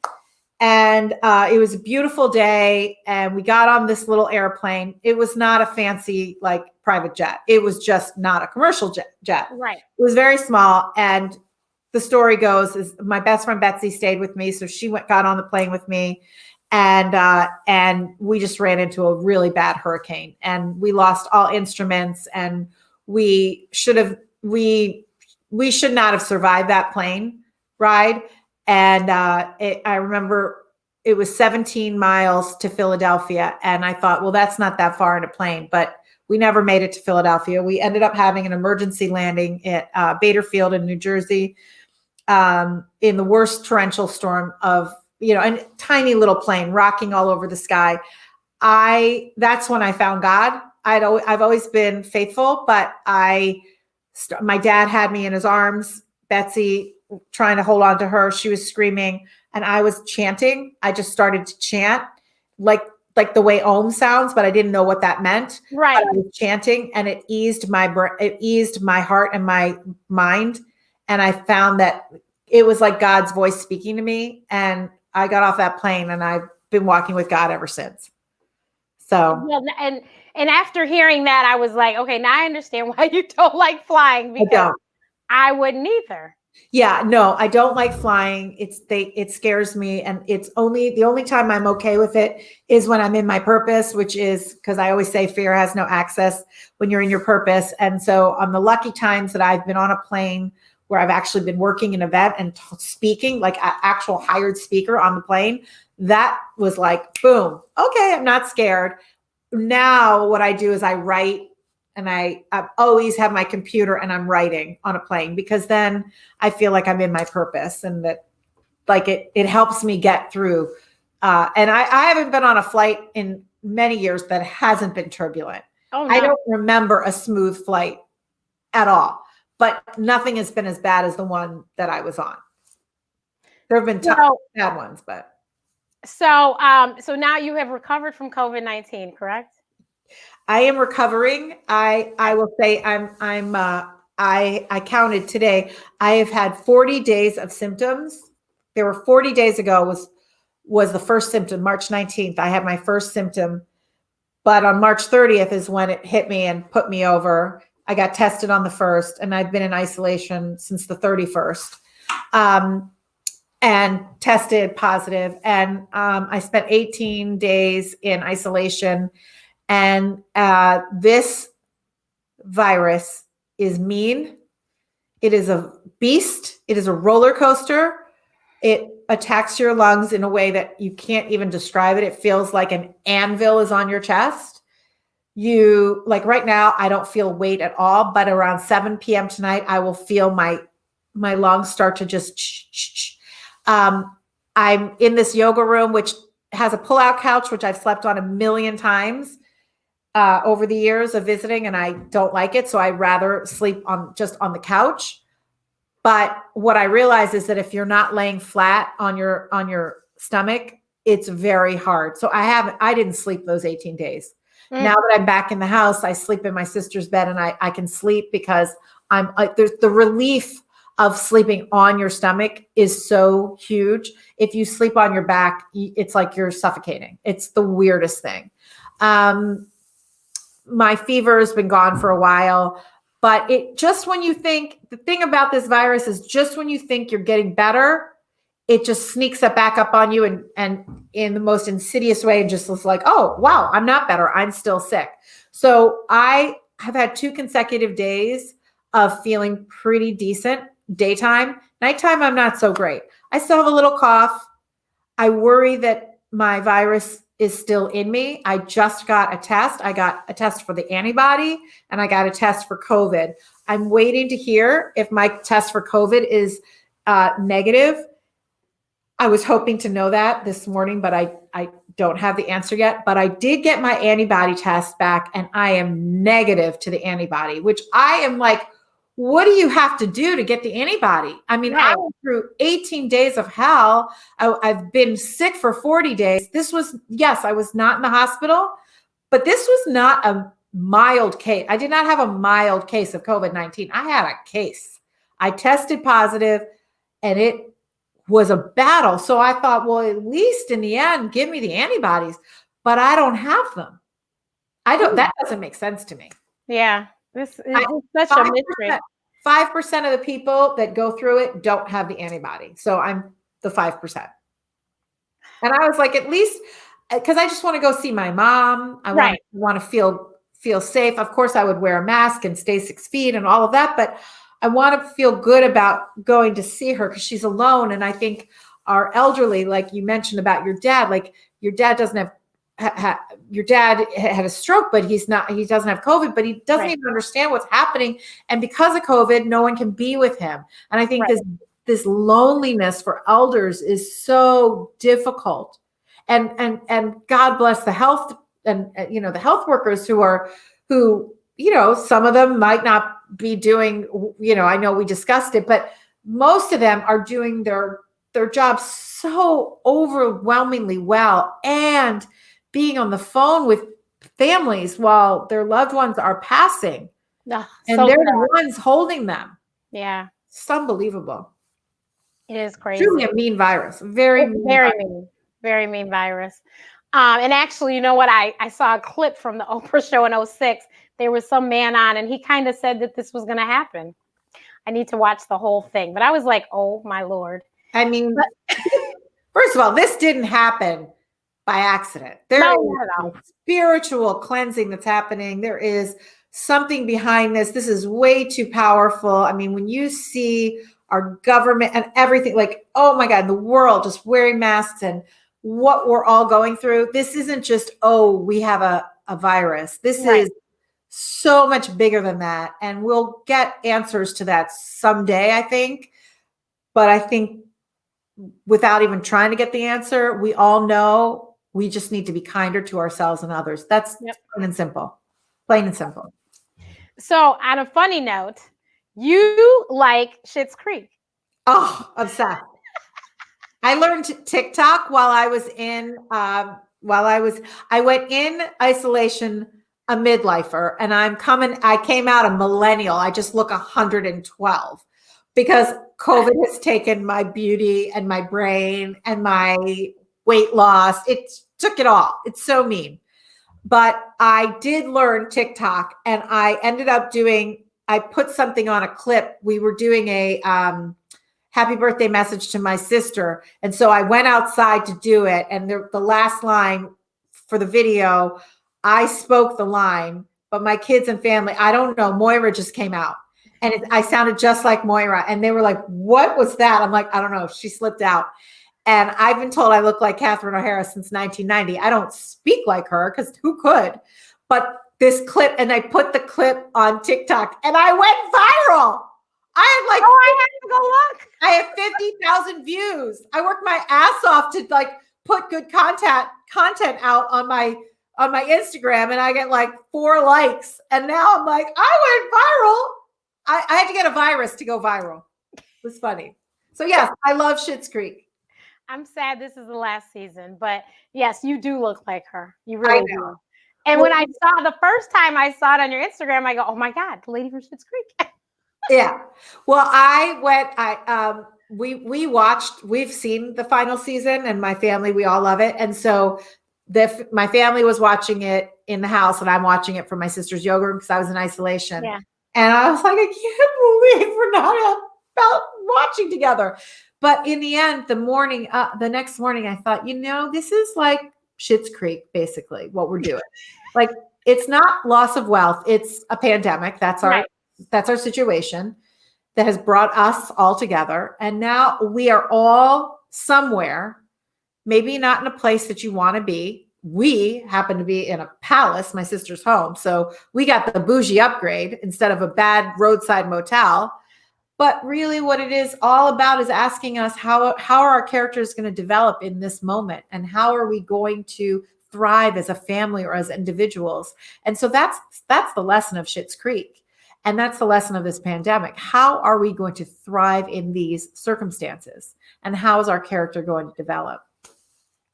And it was a beautiful day, and we got on this little airplane. It was not a fancy private jet. It was just not a commercial jet. Right. It was very small. And the story goes is my best friend Betsy stayed with me, so she got on the plane with me, and we just ran into a really bad hurricane, and we lost all instruments, and we we should not have survived that plane ride. And I remember it was 17 miles to Philadelphia. And I thought, well, that's not that far in a plane, but we never made it to Philadelphia. We ended up having an emergency landing at Baderfield in New Jersey in the worst torrential storm of, a tiny little plane rocking all over the sky. That's when I found God. I've always been faithful, but my dad had me in his arms, Betsy, trying to hold on to her. She was screaming and I was chanting. I just started to chant like the way Om sounds, but I didn't know what that meant. Right. But I was chanting and it eased my heart and my mind. And I found that it was like God's voice speaking to me. And I got off that plane and I've been walking with God ever since. So, well, and after hearing that, I was like, okay, now I understand why you don't like flying, because I wouldn't either. Yeah, no, I don't like flying. It scares me. And the only time I'm okay with it is when I'm in my purpose, which is because I always say fear has no access when you're in your purpose. And so on the lucky times that I've been on a plane where I've actually been working an event and speaking, like an actual hired speaker on the plane, that was like, boom, okay, I'm not scared. Now what I do is I write, and I always have my computer and I'm writing on a plane, because then I feel like I'm in my purpose, and that like it helps me get through. And I haven't been on a flight in many years that hasn't been turbulent. Oh, no. I don't remember a smooth flight at all, but nothing has been as bad as the one that I was on. There have been bad ones, but. So now you have recovered from COVID-19, correct? I am recovering. I will say I counted today. I have had 40 days of symptoms. There were 40 days ago was the first symptom, March 19th. I had my first symptom, but on March 30th is when it hit me and put me over. I got tested on the 1st, and I've been in isolation since the 31st. And tested positive. And I spent 18 days in isolation. And this virus is mean. It is a beast. It is a roller coaster. It attacks your lungs in a way that you can't even describe it. It feels like an anvil is on your chest. Like right now, I don't feel weight at all, but around 7 p.m. tonight, I will feel my lungs start to just I'm in this yoga room, which has a pull-out couch, which I've slept on a million times over the years of visiting, and I don't like it. So I rather sleep just on the couch. But what I realize is that if you're not laying flat on your stomach, it's very hard. So I didn't sleep those 18 days. Mm-hmm. Now that I'm back in the house, I sleep in my sister's bed, and I can sleep because there's the relief of sleeping on your stomach is so huge. If you sleep on your back, it's like you're suffocating. It's the weirdest thing. My fever has been gone for a while, but the thing about this virus is just when you think you're getting better, it just sneaks it back up on you and in the most insidious way, and just looks like, oh, wow, I'm not better. I'm still sick. So I have had 2 consecutive days of feeling pretty decent. Daytime. Nighttime, I'm not so great. I still have a little cough. I worry that my virus is still in me. I just got a test. I got a test for the antibody, and I got a test for COVID. I'm waiting to hear if my test for COVID is negative. I was hoping to know that this morning, but I don't have the answer yet. But I did get my antibody test back, and I am negative to the antibody, which I am like, what do you have to do to get the antibody? I mean, I went through 18 days of hell. I've been sick for 40 days. I was not in the hospital, but this was not a mild case. I did not have a mild case of COVID-19. I had a case. I tested positive, and it was a battle. So I thought, well, at least in the end, give me the antibodies, but I don't have them. That doesn't make sense to me. Yeah. This is such a mystery. 5% of the people that go through it don't have the antibody. So I'm the 5%. And I was like, at least, because I just want to go see my mom. I want to feel safe. Of course, I would wear a mask and stay 6 feet and all of that. But I want to feel good about going to see her because she's alone. And I think our elderly, like you mentioned about your dad, like your dad doesn't have, your dad had a stroke, but he doesn't have COVID, but he doesn't even understand what's happening. And because of COVID, no one can be with him. And I think this loneliness for elders is so difficult. And God bless the health and, the health workers who, some of them might not be doing, I know we discussed it, but most of them are doing their job so overwhelmingly well, and being on the phone with families while their loved ones are passing. And they're the ones holding them. Yeah. It's unbelievable. It is crazy. Truly a mean virus. Very mean virus. And actually, you know what? I saw a clip from the Oprah show in 2006. There was some man on, and he kind of said that this was going to happen. I need to watch the whole thing. But I was like, oh, my Lord. I mean, first of all, this didn't happen by accident. There is spiritual cleansing that's happening. There is something behind this. This is way too powerful. I mean, when you see our government and everything, like, oh my God, the world just wearing masks and what we're all going through, this isn't just, we have a virus. This is so much bigger than that. And we'll get answers to that someday, I think. But I think without even trying to get the answer, we all know we just need to be kinder to ourselves and others. That's plain and simple. Plain and simple. So on a funny note, you like Schitt's Creek. Oh, obsessed. I learned TikTok while I was in, I went in isolation, a midlifer, and I came out a millennial. I just look 112 because COVID has taken my beauty and my brain and my weight loss. It took it all. It's so mean. But I did learn TikTok, and I ended up I put something on a clip. We were doing a happy birthday message to my sister. And so I went outside to do it. And the last line for the video, I spoke the line, but my kids and family, I don't know, Moira just came out. And I sounded just like Moira. And they were like, what was that? I'm like, I don't know. She slipped out. And I've been told I look like Catherine O'Hara since 1990. I don't speak like her because who could? But this clip, and I put the clip on TikTok, and I went viral. I have I have to go look. I have 50,000 views. I worked my ass off to put good content out on my Instagram, and I get 4 likes. And now I'm like, I went viral. I had to get a virus to go viral. It was funny. So yes, I love Schitt's Creek. I'm sad this is the last season, but yes, you do look like her. You really do. And when I saw the first time I saw it on your Instagram, I go, oh my God, the lady from Schitt's Creek. Yeah. Well, we've seen the final season, and my family, we all love it. And so my family was watching it in the house, and I'm watching it from my sister's yoga room because I was in isolation. Yeah. And I was like, I can't believe we're not about watching together. But in the end, the next morning, I thought, this is like Schitt's Creek, basically, what we're doing. It's not loss of wealth. It's a pandemic. That's our situation that has brought us all together. And now we are all somewhere, maybe not in a place that you want to be. We happen to be in a palace, my sister's home. So we got the bougie upgrade instead of a bad roadside motel. But really what it is all about is asking us how are our characters going to develop in this moment, and how are we going to thrive as a family or as individuals. And so that's the lesson of Schitt's Creek. And that's the lesson of this pandemic. How are we going to thrive in these circumstances? And how is our character going to develop?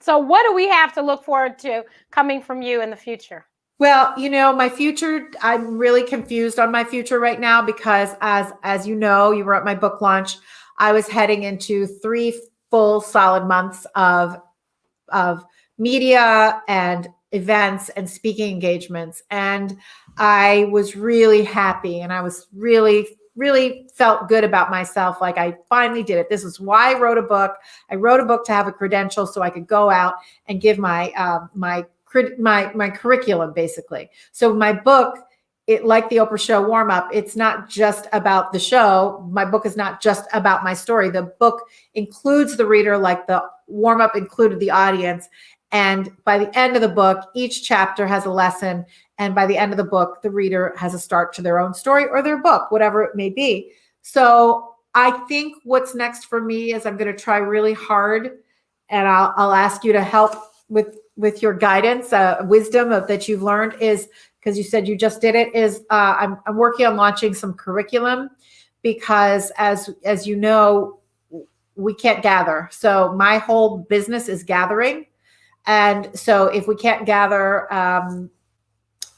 So what do we have to look forward to coming from you in the future? Well, my future, I'm really confused on my future right now because as you know, you were at my book launch. I was heading into 3 full solid months of media and events and speaking engagements. And I was really happy, and I was really, really felt good about myself. Like I finally did it. This is why I wrote a book. I wrote a book to have a credential so I could go out and give my curriculum, basically. So my book like the Oprah Show warm up, it's not just about the show. My book is not just about my story. The book includes the reader, like the warm up included the audience. And by the end of the book, each chapter has a lesson. And by the end of the book, the reader has a start to their own story or their book, whatever it may be. So I think what's next for me is I'm going to try really hard, and I'll ask you to help with your guidance, wisdom that you've learned, is because you said you just did it, is I'm working on launching some curriculum, because as you know, we can't gather. So my whole business is gathering. And so if we can't gather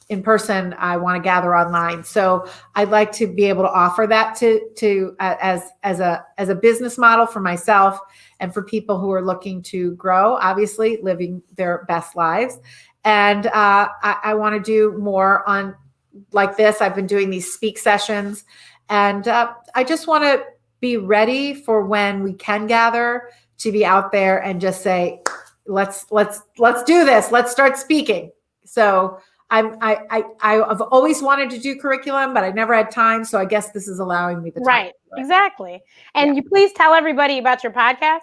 in person, I want to gather online. So I'd like to be able to offer that to as a business model for myself and for people who are looking to grow, obviously living their best lives. And I want to do more on like this. I've been doing these speak sessions, and I just want to be ready for when we can gather, to be out there and just say, let's do this. Let's start speaking. So I've always wanted to do curriculum, but I never had time. So I guess this is allowing me the time. Right. Exactly. And you please tell everybody about your podcast.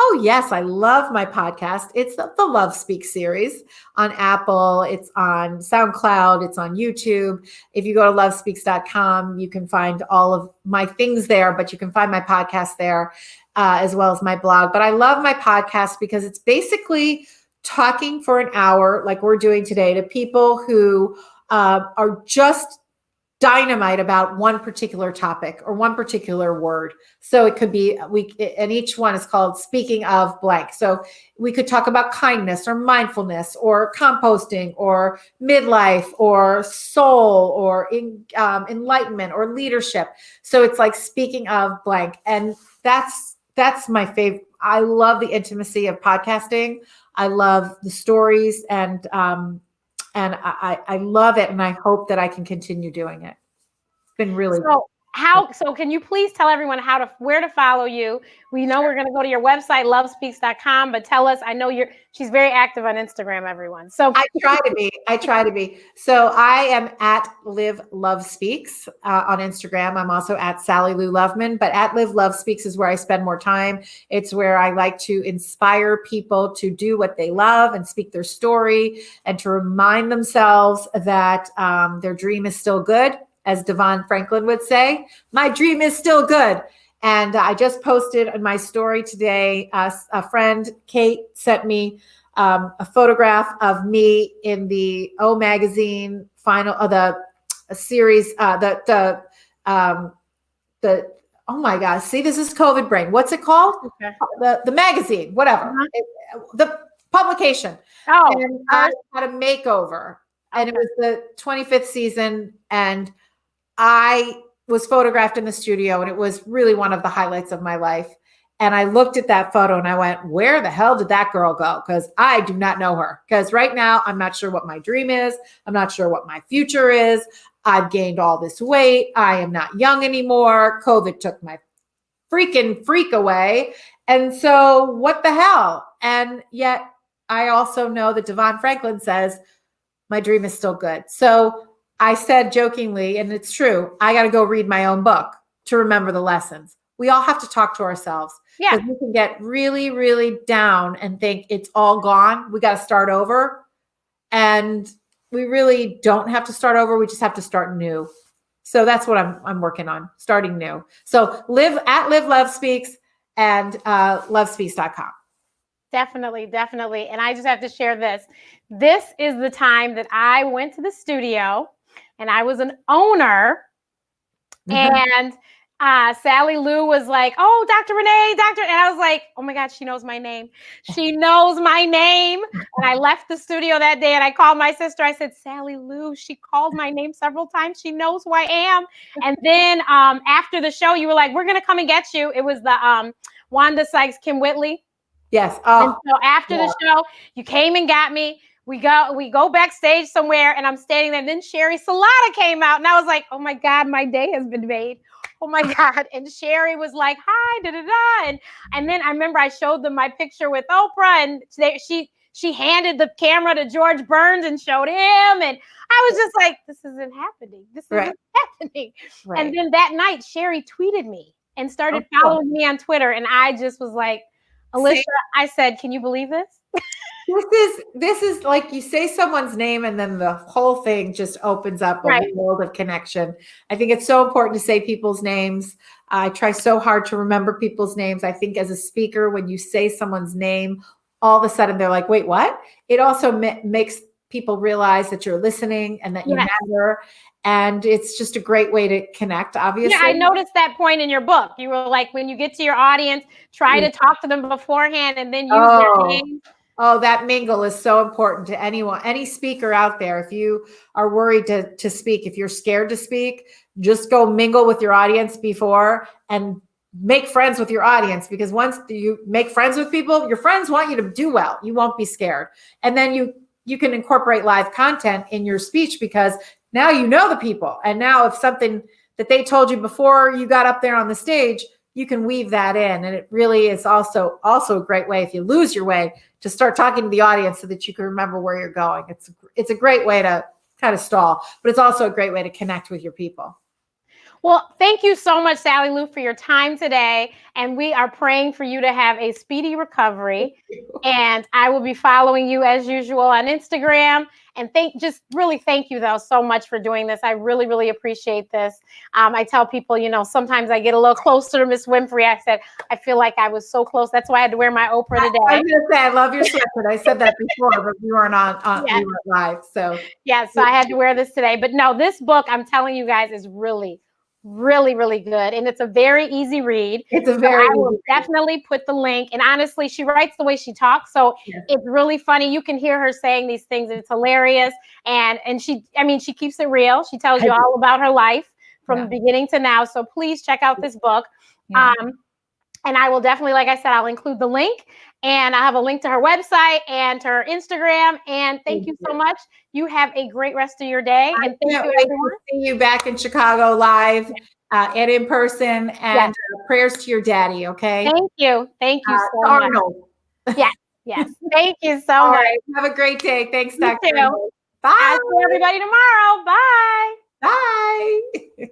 Oh, yes. I love my podcast. It's the Love Speak series on Apple. It's on SoundCloud. It's on YouTube. If you go to lovespeaks.com, you can find all of my things there, but you can find my podcast there as well as my blog. But I love my podcast because it's basically talking for an hour, like we're doing today, to people who are just dynamite about one particular topic or one particular word. So it could be, and each one is called Speaking of Blank. So we could talk about kindness or mindfulness or composting or midlife or soul or enlightenment or leadership. So it's like Speaking of Blank. And that's my favorite. I love the intimacy of podcasting. I love the stories, and I love it, and I hope that I can continue doing it. It's been really So can you please tell everyone where to follow you? We know we're going to go to your website, lovespeaks.com, but tell us, I know she's very active on Instagram, everyone. So I try to be. So I am at Live Love Speaks on Instagram. I'm also at Sally Lou Loveman, but at Live Love Speaks is where I spend more time. It's where I like to inspire people to do what they love and speak their story, and to remind themselves that their dream is still good. As Devon Franklin would say, my dream is still good. And I just posted on my story today, a friend, Kate, sent me a photograph of me in the O Magazine final of the series, oh my God, see, this is COVID brain. What's it called? Okay. The magazine, whatever, the publication. Oh, and I had a makeover, and it was the 25th season, and I was photographed in the studio, and it was really one of the highlights of my life. And I looked at that photo and I went, where the hell did that girl go? Because I do not know her. Because right now, I'm not sure what my dream is. I'm not sure what my future is. I've gained all this weight. I am not young anymore. COVID took my freaking freak away. And so what the hell? And yet I also know that Devon Franklin says, my dream is still good. So I said jokingly, and it's true, I got to go read my own book to remember the lessons. We all have to talk to ourselves. Yeah. We can get really, really down and think it's all gone. We got to start over. And we really don't have to start over. We just have to start new. So that's what I'm working on, starting new. So Live Love Speaks and lovespeaks.com. Definitely. And I just have to share this. This is the time that I went to the studio, and I was an owner, and Sally Lou was like, oh, Dr. Renee, and I was like, oh my God, she knows my name. She knows my name. And I left the studio that day, and I called my sister. I said, Sally Lou, she called my name several times. She knows who I am. And then after the show, you were like, we're going to come and get you. It was the Wanda Sykes, Kim Whitley. Yes. And so after the show, you came and got me. We go backstage somewhere, and I'm standing there. And then Sherry Salata came out, and I was like, oh my God, my day has been made. Oh my God. And Sherry was like, hi, da-da-da. And then I remember I showed them my picture with Oprah, and she handed the camera to George Burns and showed him. And I was just like, this isn't happening. This isn't happening. Right. And then that night, Sherry tweeted me and started following me on Twitter. And I just was like, Alyssa, I said, can you believe this? This is like you say someone's name and then the whole thing just opens up a world of connection. I think it's so important to say people's names. I try so hard to remember people's names. I think as a speaker, when you say someone's name, all of a sudden they're like, wait, what? It also makes people realize that you're listening and that you matter. And it's just a great way to connect, obviously. Yeah, I noticed that point in your book. You were like, when you get to your audience, try to talk to them beforehand and then use their name. Oh, that mingle is so important to anyone, any speaker out there. If you are worried to speak, if you're scared to speak, just go mingle with your audience before and make friends with your audience, because once you make friends with people, your friends want you to do well. You won't be scared. And then you can incorporate live content in your speech because now you know the people. And now if something that they told you before you got up there on the stage, you can weave that in. And it really is also a great way, if you lose your way, to start talking to the audience so that you can remember where you're going. It's a great way to kind of stall, but it's also a great way to connect with your people. Well, thank you so much, Sally Lou, for your time today. And we are praying for you to have a speedy recovery. And I will be following you as usual on Instagram. And just really thank you, though, so much for doing this. I really, really appreciate this. I tell people, sometimes I get a little closer to Miss Winfrey. I said, I feel like I was so close. That's why I had to wear my Oprah today. I was going to say, I love your sweatshirt. I said that before, but we weren't we weren't live. So I had to wear this today. But no, this book, I'm telling you guys, is really, really, really good. And it's a very easy read. I will definitely put the link. And honestly, she writes the way she talks. So it's really funny. You can hear her saying these things. It's hilarious. And she keeps it real. She tells you all about her life from the beginning to now. So please check out this book. And I will definitely, like I said, I'll include the link, and I'll have a link to her website and to her Instagram. And thank you so much. You have a great rest of your day. And thank you, everyone. To see you back in Chicago live and in person. And prayers to your daddy. Okay. Thank you. Thank you so much. Arnold. Yes. Thank you so much. Right. Have a great day. Thanks, Dr. Bye. I'll see everybody tomorrow. Bye. Bye.